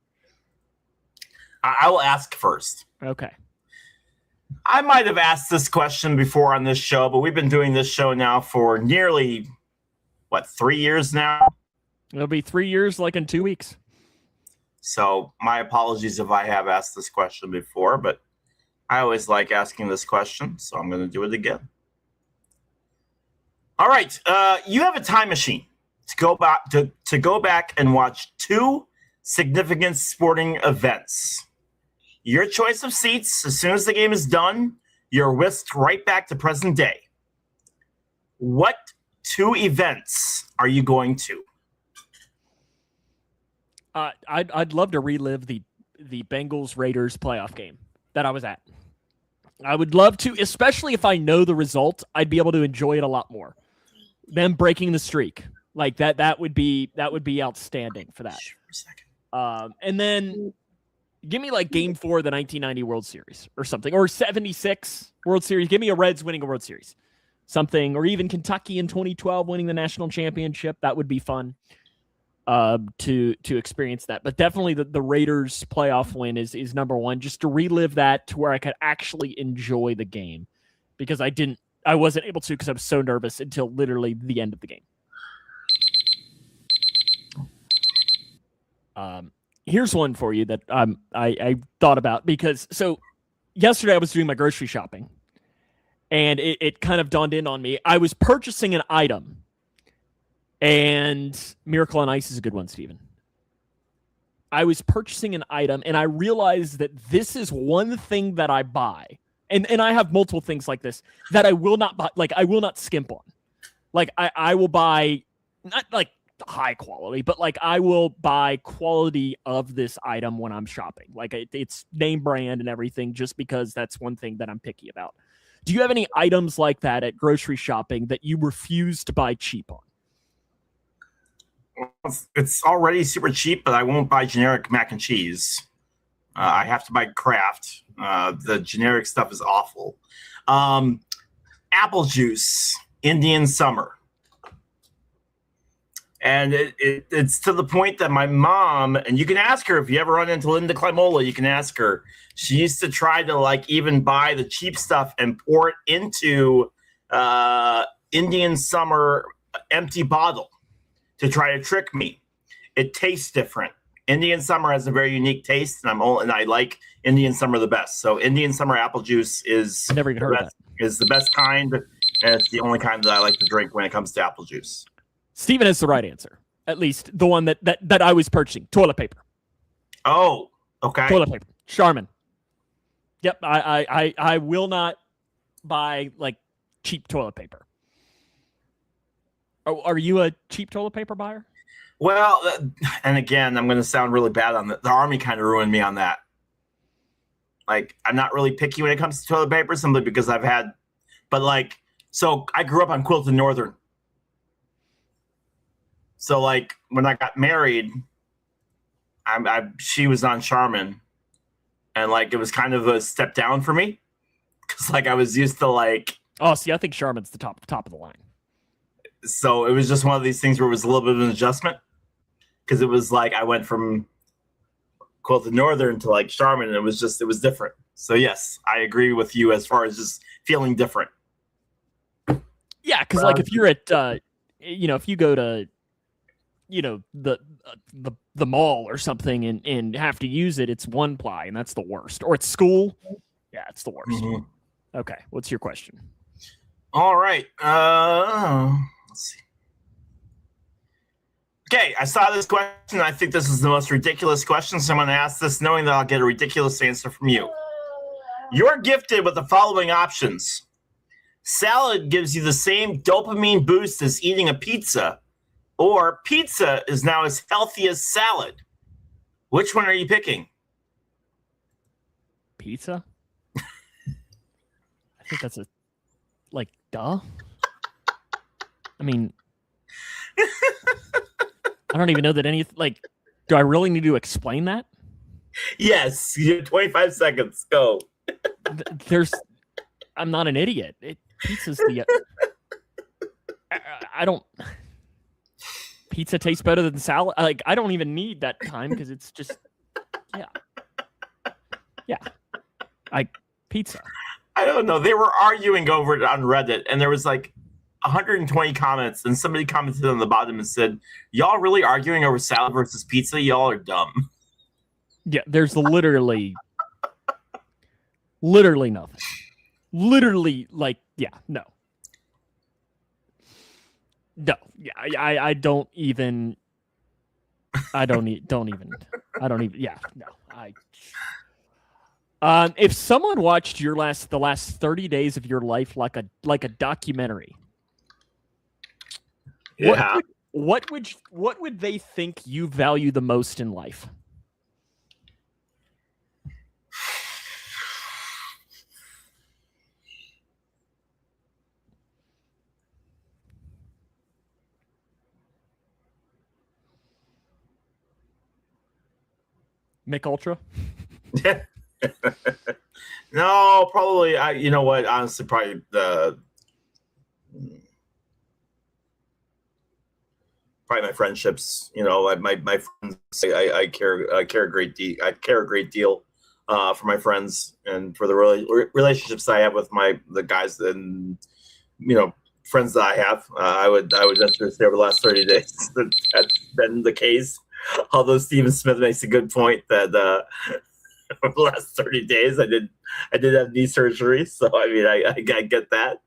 I will ask first. Okay. I might have asked this question before on this show, but we've been doing this show now for nearly 3 years now? It'll be 3 years, like in 2 weeks. So my apologies if I have asked this question before, but I always like asking this question, so I'm going to do it again. All right, you have a time machine to go back and watch 2 significant sporting events. Your choice of seats. As soon as the game is done, you're whisked right back to present day. What 2 events are you going to? I'd love to relive the Bengals Raiders playoff game that I was at. I would love to, especially if I know the result. I'd be able to enjoy it a lot more. Them breaking the streak like that. That would be outstanding for that. And then give me like Game 4 of the 1990 World Series or something, or 76 World Series. Give me a Reds winning a World Series, something, or even Kentucky in 2012 winning the national championship. That would be fun to experience that. But definitely the Raiders playoff win is number one, just to relive that to where I could actually enjoy the game, because I wasn't able to because I was so nervous until literally the end of the game. Here's one for you that I thought about, because so yesterday I was doing my grocery shopping and it kind of dawned in on me. I was purchasing an item, and Miracle on Ice is a good one, Steven. I was purchasing an item, and I realized that this is one thing that I buy, and I have multiple things like this that I will not buy. Like, I will not skimp on. Like, I will buy, not like high quality, but like I will buy quality of this item when I'm shopping. Like, it's name brand and everything, just because that's one thing that I'm picky about. Do you have any items like that at grocery shopping that you refuse to buy cheap on? It's already super cheap, but I won't buy generic mac and cheese. I have to buy Kraft. The generic stuff is awful. Apple juice, Indian Summer. And it's to the point that my mom, and you can ask her if you ever run into Linda Climola, you can ask her. She used to try to like even buy the cheap stuff and pour it into Indian Summer empty bottle to try to trick me. It tastes different. Indian Summer has a very unique taste, and I like Indian Summer the best. So Indian Summer apple juice is I never even heard of that. Is the best kind, and it's the only kind that I like to drink when it comes to apple juice. Steven has the right answer. At least the one that I was purchasing. Toilet paper. Oh, okay. Toilet paper. Charmin. Yep. I will not buy like cheap toilet paper. Oh, are you a cheap toilet paper buyer? Well, and again, I'm going to sound really bad on the Army kind of ruined me on that. Like, I'm not really picky when it comes to toilet paper, simply because so I grew up on Quilted Northern. So like when I got married, she was on Charmin, and like it was kind of a step down for me, because like I was used to like. Oh, see, I think Charmin's the top of the line. So it was just one of these things where it was a little bit of an adjustment, because it was like I went from Quilted Northern to like Charmin, and it was different. So yes, I agree with you as far as just feeling different. Yeah, because like if you're at, if you go to, the mall or something and have to use it, it's one ply, and that's the worst. Or at school, yeah, it's the worst. Mm-hmm. Okay, what's your question? All right. Let's see. Okay, I saw this question. I think this is the most ridiculous question, so I'm going to ask this knowing that I'll get a ridiculous answer from you. You're gifted with the following options. Salad gives you the same dopamine boost as eating a pizza, or pizza is now as healthy as salad. Which one are you picking? Pizza? I think that's duh. I mean, I don't even know that do I really need to explain that? Yes, you have 25 seconds. Go. I'm not an idiot. Pizza's the. I don't. Pizza tastes better than salad. Like, I don't even need that time, because it's just, yeah. Pizza. I don't know. They were arguing over it on Reddit, and there was like 120 comments, and somebody commented on the bottom and said, "Y'all really arguing over salad versus pizza? Y'all are dumb." Yeah, there's literally nothing. Literally, no. No, yeah, I don't even, yeah, no, if someone watched the last 30 days of your life like a documentary, yeah, what would they think you value the most in life? Mick Ultra? No, probably. You know what? Honestly, probably my friendships. My friends. I care a great deal. I care a great deal for my friends and for the relationships I have with the guys and friends that I have. I would venture to say over the last 30 days that's been the case. Although Stephen Smith makes a good point that over the last 30 days. I did have knee surgery, so I mean, I get that.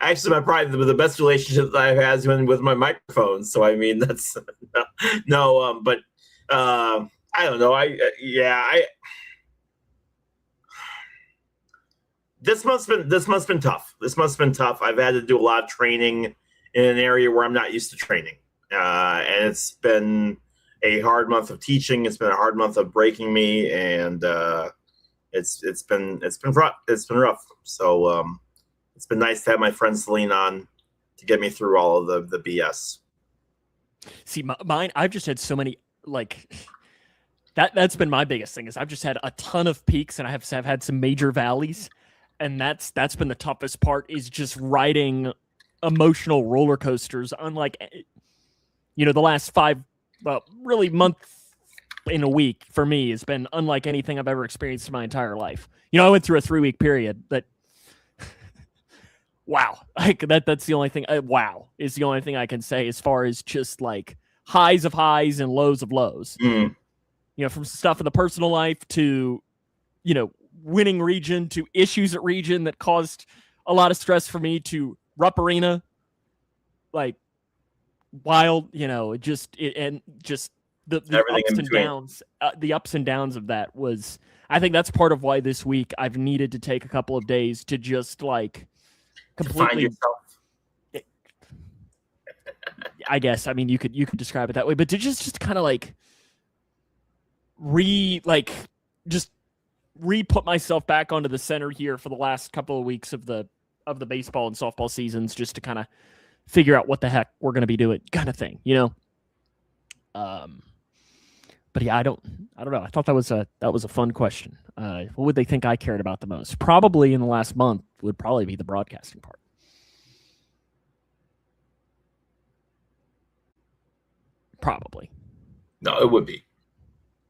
Actually, probably the best relationship that I've had has been with my microphone. So I mean, that's but I don't know. This must have been tough. This must have been tough. I've had to do a lot of training in an area where I'm not used to training, and it's been a hard month of teaching. It's been a hard month of breaking me, and it's been rough. It's been rough. So it's been nice to have my friends to lean on to get me through all of the BS. See, mine. I've just had so many That's been my biggest thing is I've just had a ton of peaks and I've had some major valleys. And that's been the toughest part is just riding emotional roller coasters. Unlike, the last really month in a week for me has been unlike anything I've ever experienced in my entire life. I went through a 3-week period, but wow, that's the only thing. Wow is the only thing I can say as far as just like highs of highs and lows of lows. Mm. From stuff in the personal life to, winning region to issues at region that caused a lot of stress for me to Rupp Arena, like wild, and just the ups and downs, the ups and downs of that was, I think that's part of why this week I've needed to take a couple of days to just like completely find yourself. I guess, I mean, you could describe it that way, but to just kind of like re-put myself back onto the center here for the last couple of weeks of the baseball and softball seasons, just to kind of figure out what the heck we're going to be doing, kind of thing, But yeah, I don't know. I thought that was a fun question. What would they think I cared about the most? Probably in the last month would probably be the broadcasting part. Probably. No, it would be.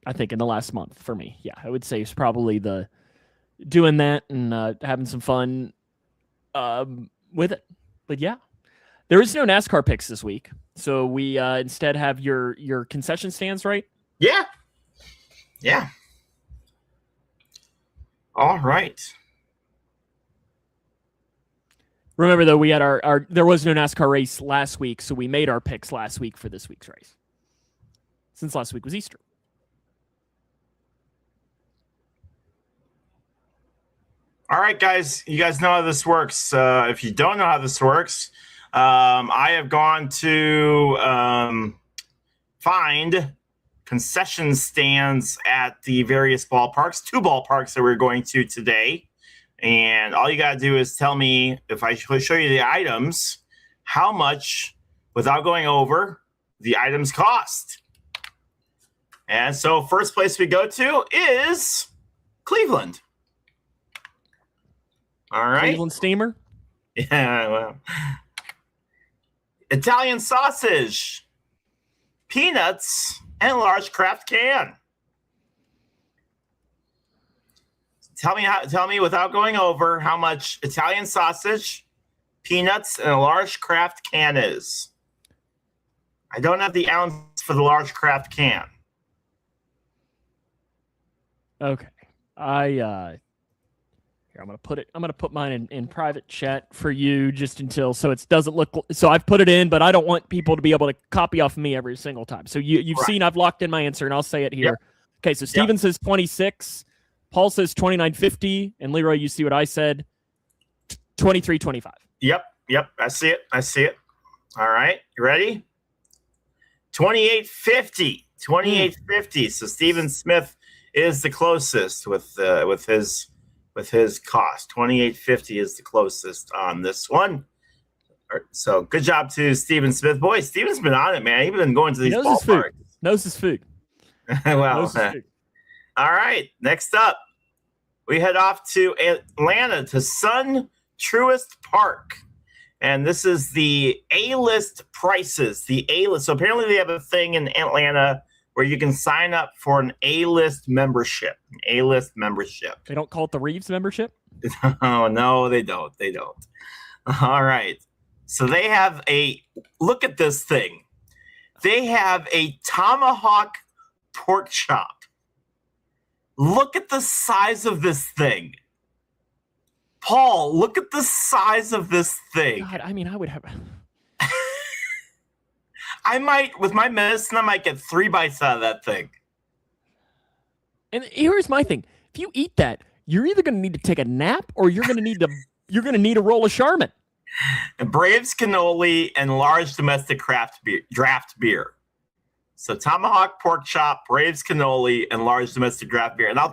I think in the last month for me, yeah, I would say it's probably the doing that and having some fun with it. But yeah, there is no NASCAR picks this week, so we instead have your concession stands, right? Yeah. All right. Remember though, we had our there was no NASCAR race last week, so we made our picks last week for this week's race. Since last week was Easter. All right, guys. You guys know how this works. If you don't know how this works, I have gone to find concession stands at the various ballparks, 2 ballparks that we're going to today. And all you got to do is tell me, if I show you the items, how much, without going over, the items cost. And so first place we go to is Cleveland. All right. Cleveland Steamer? Yeah, well. Italian sausage, peanuts, and large craft can. Tell me without going over how much Italian sausage, peanuts, and a large craft can is. I don't have the ounce for the large craft can. Okay. Here, I'm gonna put mine in private chat for you just until so it doesn't look so I've put it in, but I don't want people to be able to copy off me every single time. So you've seen I've locked in my answer and I'll say it here. Yep. Okay, so Steven says 26, Paul says 29.50, and Leroy, you see what I said, 23.25. Yep, I see it. All right, you ready? 28.50. So Steven Smith is the closest with his cost. 28.50 is the closest on this one. So good job to Steven Smith. Boy, Steven's been on it, man. He's been going to these ballparks. Knows his food. Well, all right. Next up, we head off to Atlanta to Sun Truist Park. And this is the A-list prices. The A-list. So apparently they have a thing in Atlanta where you can sign up for an A-list membership. They don't call it the Reeves membership? Oh, no, they don't. All right. So they have look at this thing. They have a tomahawk pork chop. Look at the size of this thing. Paul, look at the size of this thing. God, I mean, I would have. I might, with my medicine, I might get 3 bites out of that thing. And here's my thing: if you eat that, you're either going to need to take a nap, or you're going to need a roll of Charmin. And Braves cannoli and large domestic draft beer. So tomahawk pork chop, Braves cannoli, and large domestic draft beer. And I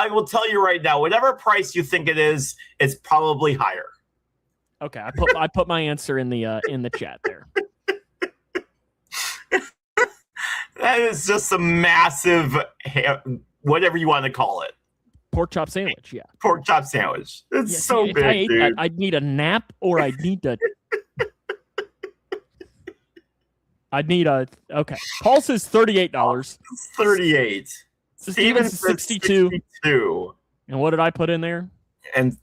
will tell you right now, whatever price you think it is, it's probably higher. Okay, I put my answer in the chat there. That is just a massive, whatever you want to call it. Pork chop sandwich, yeah. Pork chop sandwich. It's Yeah, so if big, I ate dude. that, I'd need a nap, or I'd need to. Okay. Paul says $38. 38. Steven says 62. 62. And what did I put in there? And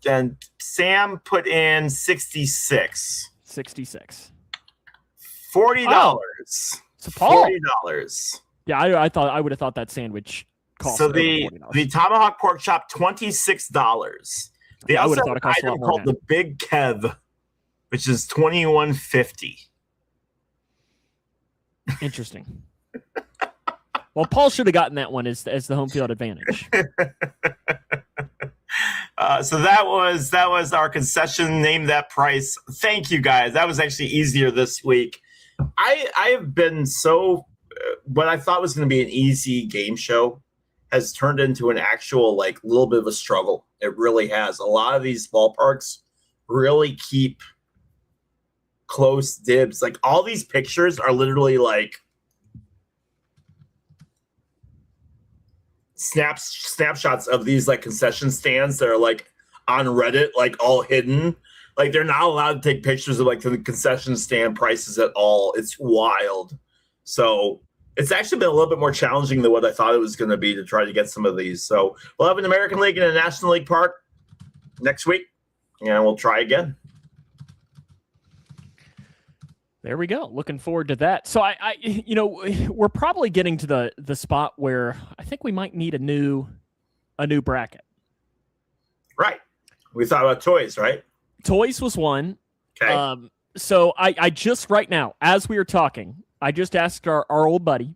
Sam put in 66. 66. $40. So Paul, $40. yeah, I would have thought that sandwich cost. So over the $40. tomahawk pork chop, $26. They I would also have have thought it an cost a lot item more. called the Big Kev, which is $21.50. Interesting. Well, Paul should have gotten that one as the home field advantage. So that was our concession. Name that price. Thank you guys. That was actually easier this week. I have been so what I thought was going to be an easy game show has turned into an actual little bit of a struggle. It really has. A lot of these ballparks really keep close dibs. Like all these pictures are literally snapshots of these concession stands that are on Reddit, all hidden. They're not allowed to take pictures of the concession stand prices at all. It's wild. So it's actually been a little bit more challenging than what I thought it was going to be to try to get some of these. So we'll have an American League and a National League park next week, and we'll try again. There we go. Looking forward to that. So I we're probably getting to the spot where I think we might need a new bracket. Right. We thought about toys, right? Toys was one. Okay. So I just right now, as we were talking, I just asked our old buddy.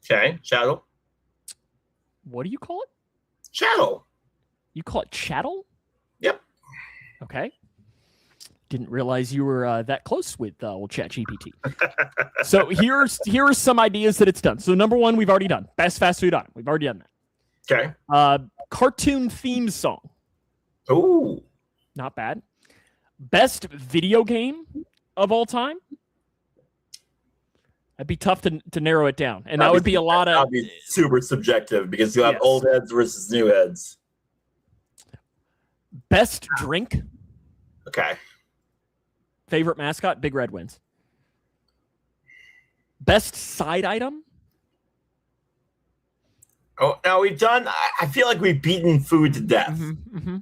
Okay. Chattel. What do you call it? Chattel. You call it chattel? Yep. Okay. Didn't realize you were that close with old ChatGPT. So here are some ideas that it's done. So number one, we've already done best fast food item. We've already done that. Okay. Cartoon theme song. Ooh. Not bad. Best video game of all time. That'd be tough to narrow it down, and that would be a lot of. That'd be super subjective because you have Yes. old heads versus new heads. Best drink. Okay. Favorite mascot, Big Red wins. Best side item. Oh, now we've done. I feel like we've beaten food to death. Mm-hmm.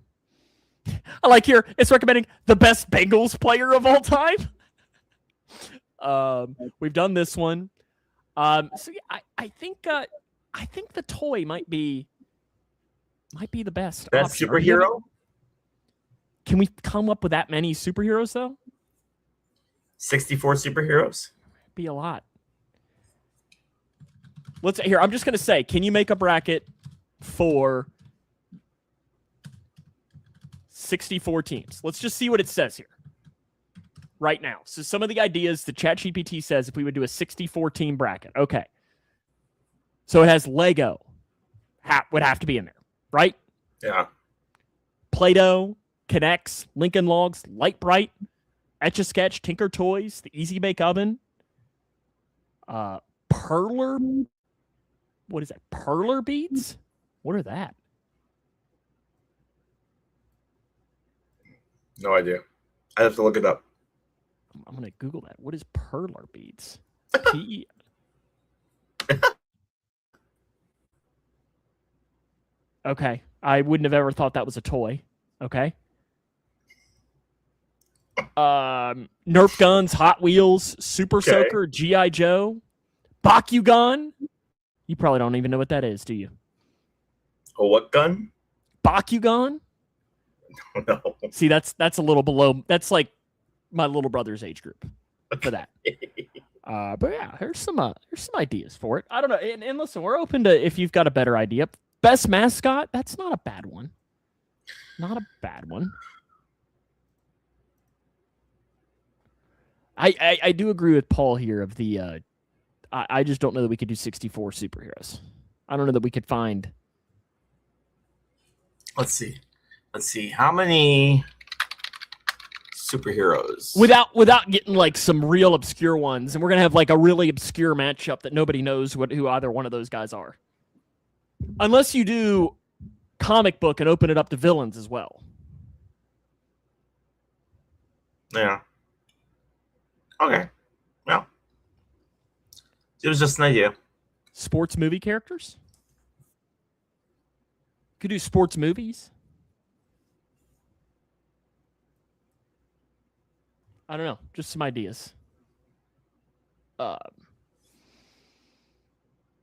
I like here. It's recommending the best Bengals player of all time. We've done this one. So yeah, I think the toy might be the best. Best option. superhero. Can we come up with that many superheroes though? 64 superheroes. Be a lot. I'm just gonna say, can you make a bracket for 64 teams? Let's just see what it says here right now. So some of the ideas the ChatGPT says if we would do a 64 team bracket. Okay. So it has Lego would have to be in there, right? Yeah. Play-Doh, K'Nex, Lincoln Logs, Light Bright, Etch-a-Sketch, Tinker Toys, the Easy Bake Oven, Perler. What is that? Perler beads? What are that? No idea. I have to look it up. I'm going to Google that. What is Perler beads? P. Okay. I wouldn't have ever thought that was a toy. Okay. Nerf guns, Hot Wheels, Super Okay. Soaker, G.I. Joe, Bakugan. You probably don't even know what that is, do you? Oh, what gun? Bakugan? No. See, that's a little below. That's like my little brother's age group for that. But yeah, there's some ideas for it. I don't know. And listen, we're open to if you've got a better idea. Best mascot? That's not a bad one. Not a bad one. I do agree with Paul here of the I just don't know that we could do 64 superheroes. I don't know that we could find. Let's see. How many superheroes? Without getting like some real obscure ones, and we're gonna have like a really obscure matchup that nobody knows who either one of those guys are. Unless you do comic book and open it up to villains as well. Yeah. Okay. Well, it was just an idea. Sports movie characters? Could do sports movies. I don't know. Just some ideas. I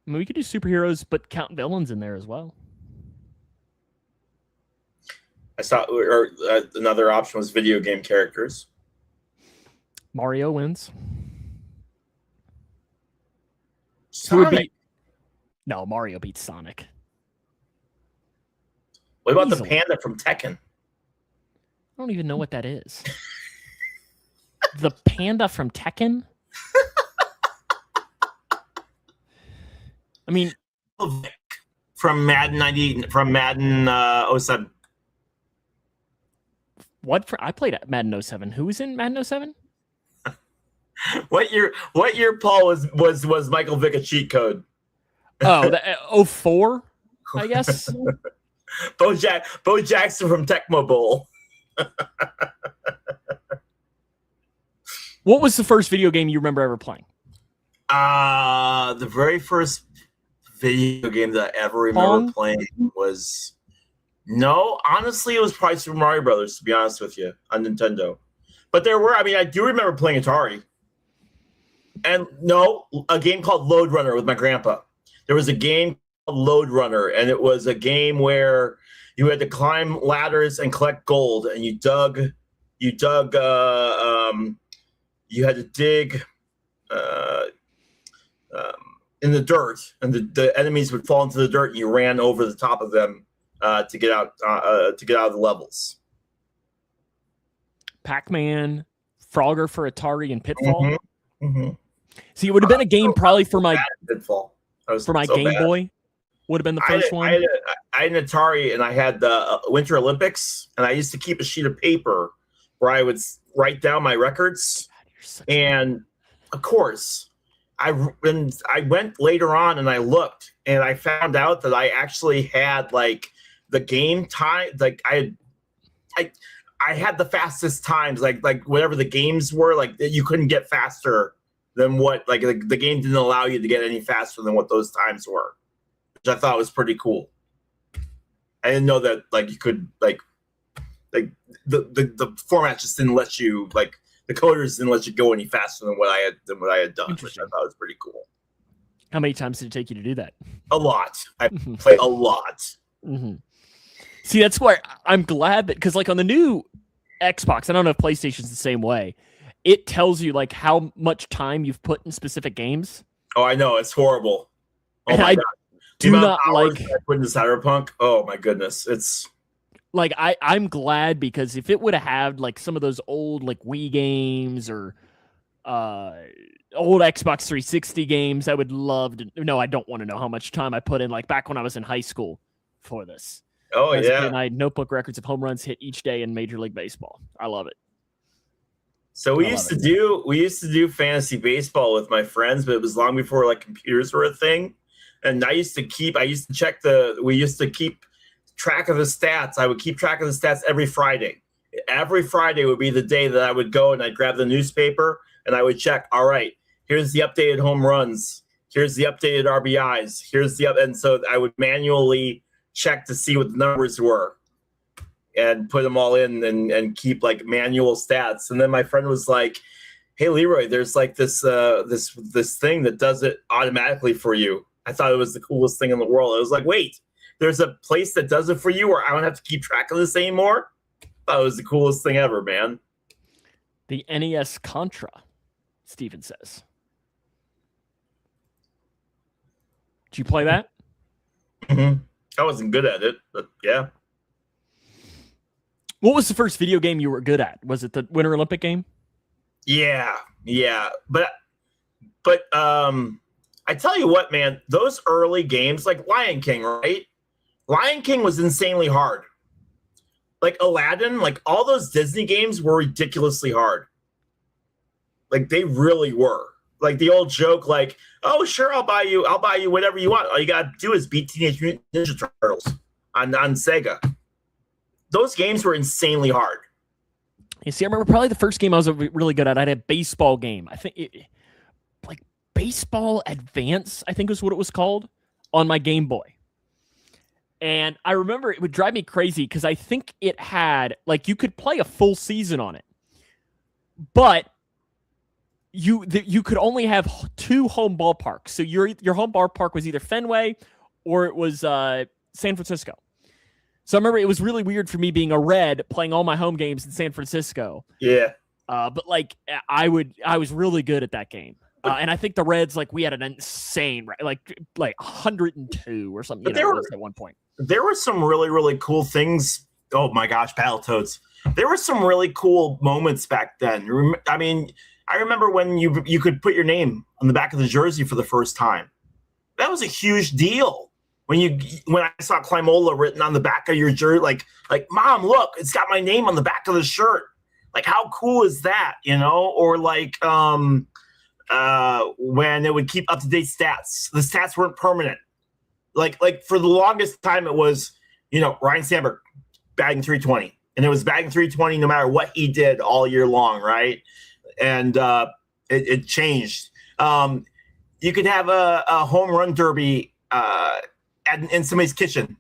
mean, we could do superheroes, but count villains in there as well. I saw, another option was video game characters. Mario wins. Sonic. Who would beat? No, Mario beats Sonic. What about Easily. the panda from Tekken? I don't even know what that is. The panda from Tekken? I mean, from Madden 90, from Madden 07. I played Madden 07. Who was in Madden 07? What year, Paul, was Michael Vick a cheat code? Oh, 04, I guess. Bo Jackson from Tecmo Bowl. What was the first video game you remember ever playing? The very first video game that I ever remember playing was... No, honestly, it was probably Super Mario Brothers, to be honest with you, on Nintendo. But I do remember playing Atari. And no, a game called Lode Runner with my grandpa. There was a game called Lode Runner, and it was a game where you had to climb ladders and collect gold, and you had to dig in the dirt, and the enemies would fall into the dirt, and you ran over the top of them to get out of the levels. Pac-Man, Frogger for Atari, and Pitfall. Mm-hmm. Mm-hmm. See, it would have been a game probably for my Pitfall. Game Boy. Would have been the first one. I had an Atari, and I had the Winter Olympics, and I used to keep a sheet of paper where I would write down my records. And of course, I went later on and I looked, and I found out that I actually had like the game time, like I had the fastest times, like whatever the games were, like you couldn't get faster than what, like the game didn't allow you to get any faster than what those times were, which I thought was pretty cool. I didn't know that like you could like the format just didn't let you, like the coders didn't let you go any faster than what I had done, which I thought was pretty cool. How many times did it take you to do that? A lot. I played a lot. Mm-hmm. See, that's why I'm glad that, because like on the new Xbox, I don't know if PlayStation's the same way. It tells you like how much time you've put in specific games. Oh, I know, it's horrible. Oh and my God. Do not like I put into Cyberpunk. Oh my goodness, it's like I'm glad, because if it would have had like some of those old like Wii games or old Xbox 360 games, I would love to. No, I don't want to know how much time I put in, like back when I was in high school for this. Oh yeah, and I had notebook records of home runs hit each day in Major League Baseball. I love it. So we used to do fantasy baseball with my friends, but it was long before like computers were a thing. And we used to keep track of the stats. I would keep track of the stats every Friday. Every Friday would be the day that I would go and I'd grab the newspaper and I would check. All right, here's the updated home runs. Here's the updated RBIs. And so I would manually check to see what the numbers were and put them all in and keep like manual stats. And then my friend was like, "Hey Leroy, there's like this thing that does it automatically for you." I thought it was the coolest thing in the world. I was like, wait, there's a place that does it for you where I don't have to keep track of this anymore? I thought it was the coolest thing ever, man. The NES Contra, Steven says. Did you play that? Mm-hmm. I wasn't good at it, but yeah. What was the first video game you were good at? Was it the Winter Olympic game? Yeah. But I tell you what, man, those early games, like Lion King, right? Lion King was insanely hard. Like Aladdin, like all those Disney games were ridiculously hard. Like they really were. Like the old joke, like, oh sure, I'll buy you whatever you want. All you gotta do is beat Teenage Mutant Ninja Turtles on Sega. Those games were insanely hard. You see, I remember probably the first game I was really good at. I had a baseball game. I think like Baseball Advance, I think was what it was called, on my Game Boy. And I remember it would drive me crazy because I think it had, like, you could play a full season on it, but you could only have 2 home ballparks. So your home ballpark was either Fenway or it was San Francisco. So I remember it was really weird for me being a Red playing all my home games in San Francisco. Yeah. But like I was really good at that game. And I think the Reds, like, we had an insane, like 102 or something. But there were, at one point. There were some really, really cool things. Oh my gosh, Battletoads. There were some really cool moments back then. I mean, I remember when you could put your name on the back of the jersey for the first time. That was a huge deal. When I saw Climola written on the back of your jersey, like Mom, look, it's got my name on the back of the shirt. Like, how cool is that, you know? Or like when it would keep up to date stats. The stats weren't permanent. Like for the longest time, it was, you know, Ryan Sandberg batting 320, and it was batting 320 no matter what he did all year long, right? And it changed. You could have a home run derby in somebody's kitchen.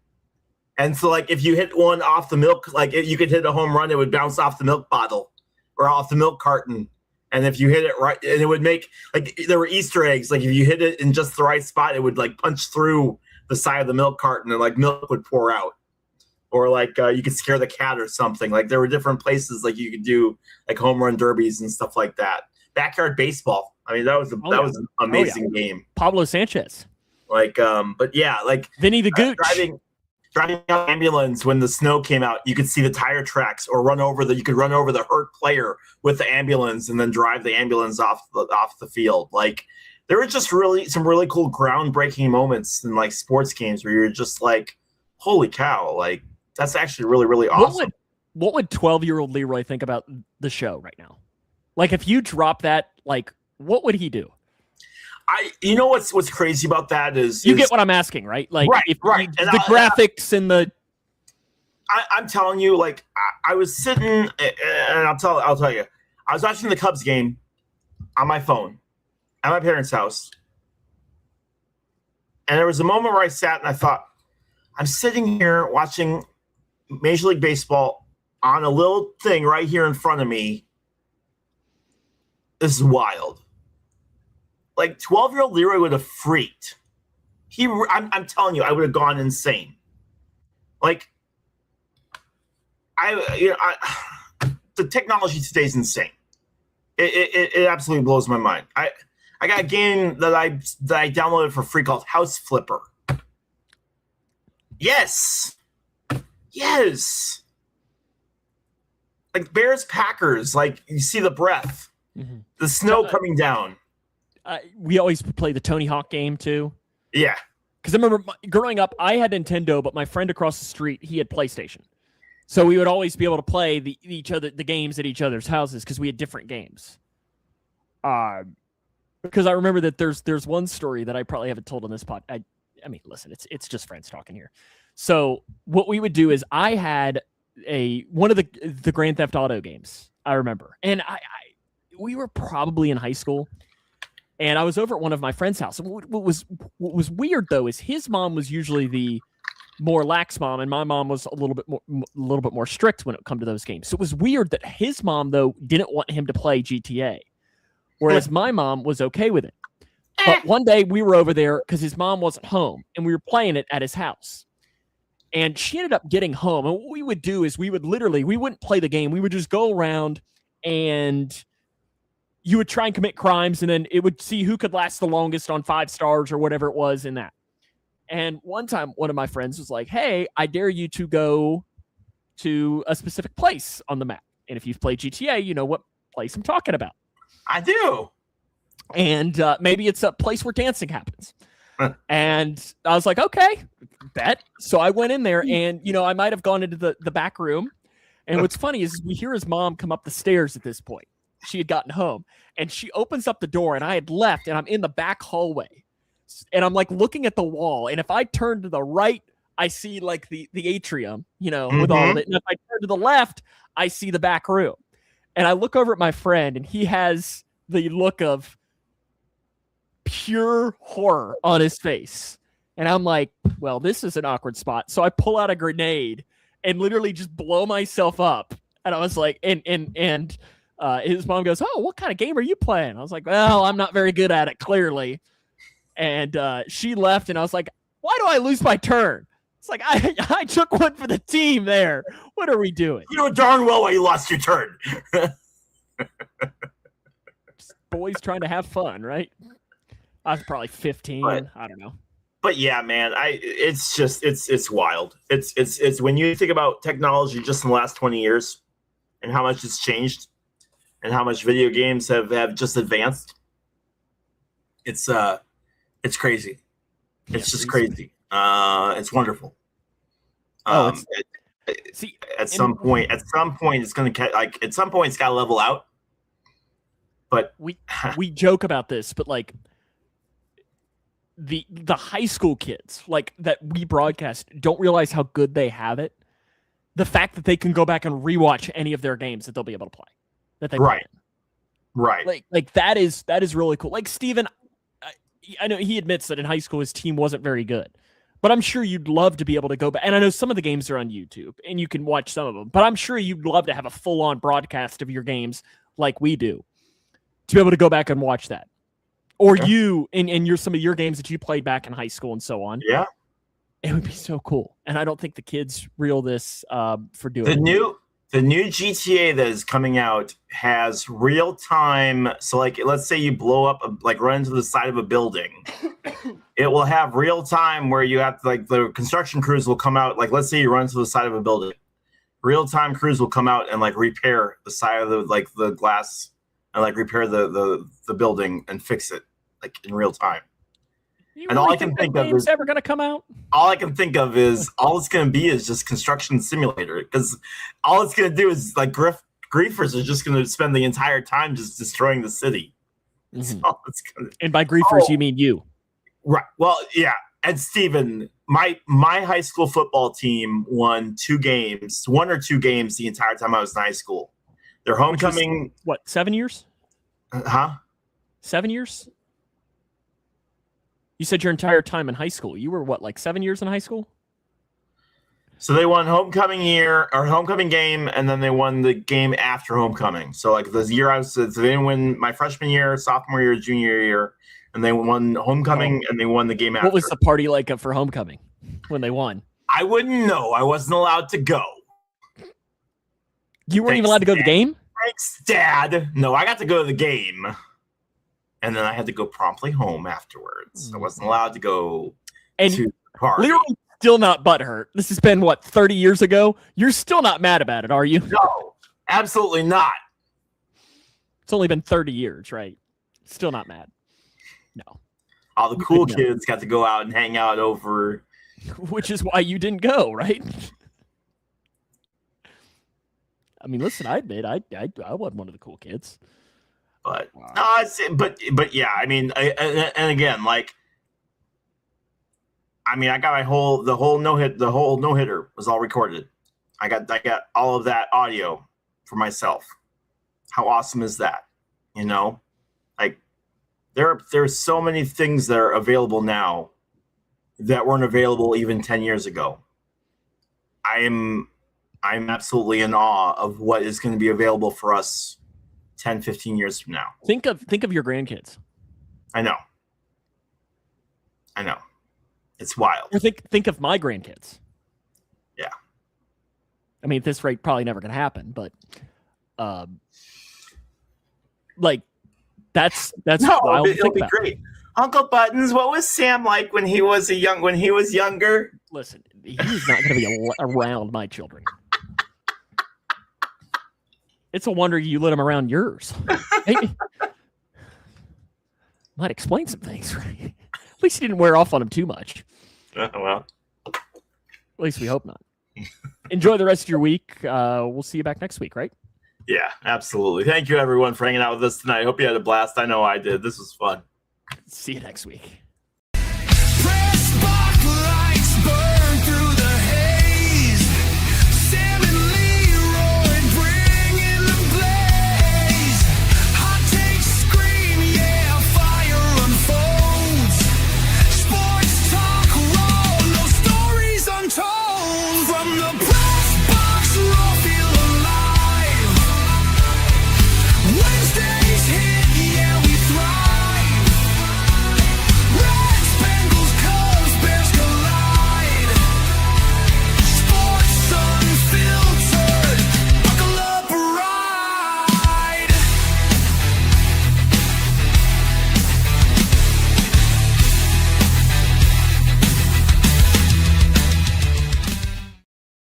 And so, like, if you hit one off the milk, like, you could hit a home run, it would bounce off the milk bottle or off the milk carton. And if you hit it right, and it would make, like, there were Easter eggs. Like, if you hit it in just the right spot, it would, like, punch through the side of the milk carton and, like, milk would pour out. Or, like, you could scare the cat or something. Like, there were different places, like, you could do, like, home run derbies and stuff like that. Backyard baseball. I mean, that was an amazing game. Pablo Sanchez. Like, but yeah, like Vinny the Gooch. Driving out ambulance when the snow came out, you could see the tire tracks, or you could run over the hurt player with the ambulance and then drive the ambulance off the field. Like, there were just some really cool groundbreaking moments in, like, sports games where you're just like, holy cow, like, that's actually really, really awesome. What would 12-year-old Leroy think about the show right now? Like, if you drop that, like, what would he do? You know what's crazy about that is you get what I'm asking, right? Like, right. And the graphics and the. I'm telling you, like, I was sitting, and I'll tell you, I was watching the Cubs game on my phone at my parents' house, and there was a moment where I sat and I thought, I'm sitting here watching Major League Baseball on a little thing right here in front of me. This is wild. Like, 12-year-old Leroy would have freaked. I'm telling you, I would have gone insane. Like, the technology today is insane. It absolutely blows my mind. I got a game that I downloaded for free called House Flipper. Yes. Like Bears Packers, like, you see the breath, the snow coming down. We always play the Tony Hawk game too. Yeah. Because I remember growing up, I had Nintendo, but my friend across the street, he had PlayStation. So we would always be able to play the games at each other's houses because we had different games. Because I remember that there's one story that I probably haven't told on this pod. I mean, listen, it's just friends talking here. So what we would do is I had one of the Grand Theft Auto games, I remember. And we were probably in high school. And I was over at one of my friend's house. And what was weird, though, is his mom was usually the more lax mom, and my mom was a little bit more strict when it come to those games. So it was weird that his mom, though, didn't want him to play GTA, whereas my mom was okay with it. But one day we were over there because his mom wasn't home, and we were playing it at his house. And she ended up getting home. And what we would do is we wouldn't play the game. We would just go around and you would try and commit crimes, and then it would see who could last the longest on 5 stars or whatever it was in that. And one time, one of my friends was like, hey, I dare you to go to a specific place on the map. And if you've played GTA, you know what place I'm talking about. I do. And maybe it's a place where dancing happens. And I was like, okay, bet. So I went in there, and, I might have gone into the back room. And what's funny is we hear his mom come up the stairs at this point. She had gotten home, and she opens up the door, and I had left, and I'm in the back hallway. And I'm like looking at the wall. And if I turn to the right, I see like the atrium, with all of it. And if I turn to the left, I see the back room. And I look over at my friend, and he has the look of pure horror on his face. And I'm like, well, this is an awkward spot. So I pull out a grenade and literally just blow myself up. And I was like, and his mom goes, oh, what kind of game are you playing? I was like, well, I'm not very good at it, clearly. And she left, and I was like, why do I lose my turn? It's like, I took one for the team there. What are we doing? You know darn well why you lost your turn. Just boys trying to have fun, right? I was probably 15. I don't know. But yeah, man, it's wild. It's when you think about technology just in the last 20 years and how much it's changed and how much video games have just advanced. It's crazy. It's just crazy. It's wonderful. At some point it's going to at some point it's got to level out. But we joke about this, but like the high school kids like that we broadcast don't realize how good they have it. The fact that they can go back and rewatch any of their games that they'll be able to play. That they play. Right. Like that is really cool. Like Steven, I know he admits that in high school his team wasn't very good. But I'm sure you'd love to be able to go back. And I know some of the games are on YouTube and you can watch some of them. But I'm sure you'd love to have a full-on broadcast of your games like we do to be able to go back and watch that. Or you and some of your games that you played back in high school and so on. Yeah. It would be so cool. And I don't think the kids reel this for doing it. The new GTA that is coming out has real time. So, like, let's say you blow up, run into the side of a building. It will have real time where you have to, the construction crews will come out. Like, let's say you run into the side of a building. Real time crews will come out and repair the side of the glass and repair the building and fix it in real time. And all I can think of is ever going to come out. All I can think of is all it's going to be is just construction simulator, because all it's going to do is griefers are just going to spend the entire time just destroying the city. Mm-hmm. And by griefers, you mean you, right? Well, yeah. And Steven, my high school football team won 1 or 2 games the entire time I was in high school. Their homecoming, what, 7 years? 7 years? You said your entire time in high school. You were what, 7 years in high school? So they won homecoming game, and then they won the game after homecoming. So the year they didn't win my freshman year, sophomore year, junior year, and they won homecoming and they won the game after. What was the party like for homecoming when they won? I wouldn't know. I wasn't allowed to go. You weren't even allowed to go to the game? Thanks, Dad. No, I got to go to the game. And then I had to go promptly home afterwards. I wasn't allowed to go to the party. Literally still not butthurt. This has been, 30 years ago? You're still not mad about it, are you? No, absolutely not. It's only been 30 years, right? Still not mad. No. All the cool kids got to go out and hang out over. Which is why you didn't go, right? I mean, listen, I admit, I wasn't one of the cool kids. But but yeah, I mean, and again, I got the whole no hitter was all recorded. I got all of that audio for myself. How awesome is that? There's so many things that are available now that weren't available even 10 years ago. I'm absolutely in awe of what is going to be available for us 10, 15 years from now. Think of your grandkids. I know. I know. It's wild. Or think of my grandkids. Yeah. I mean, at this rate, probably never going to happen, but like that's No, wild to it'll think be about. great. Uncle Buttons, what was Sam like when he was younger? Listen, he's not going to be around my children. It's a wonder you let him around yours. Maybe. Might explain some things, right? At least he didn't wear off on him too much. Well, At least we hope not. Enjoy the rest of your week. We'll see you back next week, right? yeah, absolutely. Thank you, everyone, for hanging out with us tonight. I hope you had a blast. I know I did. This was fun. See you next week.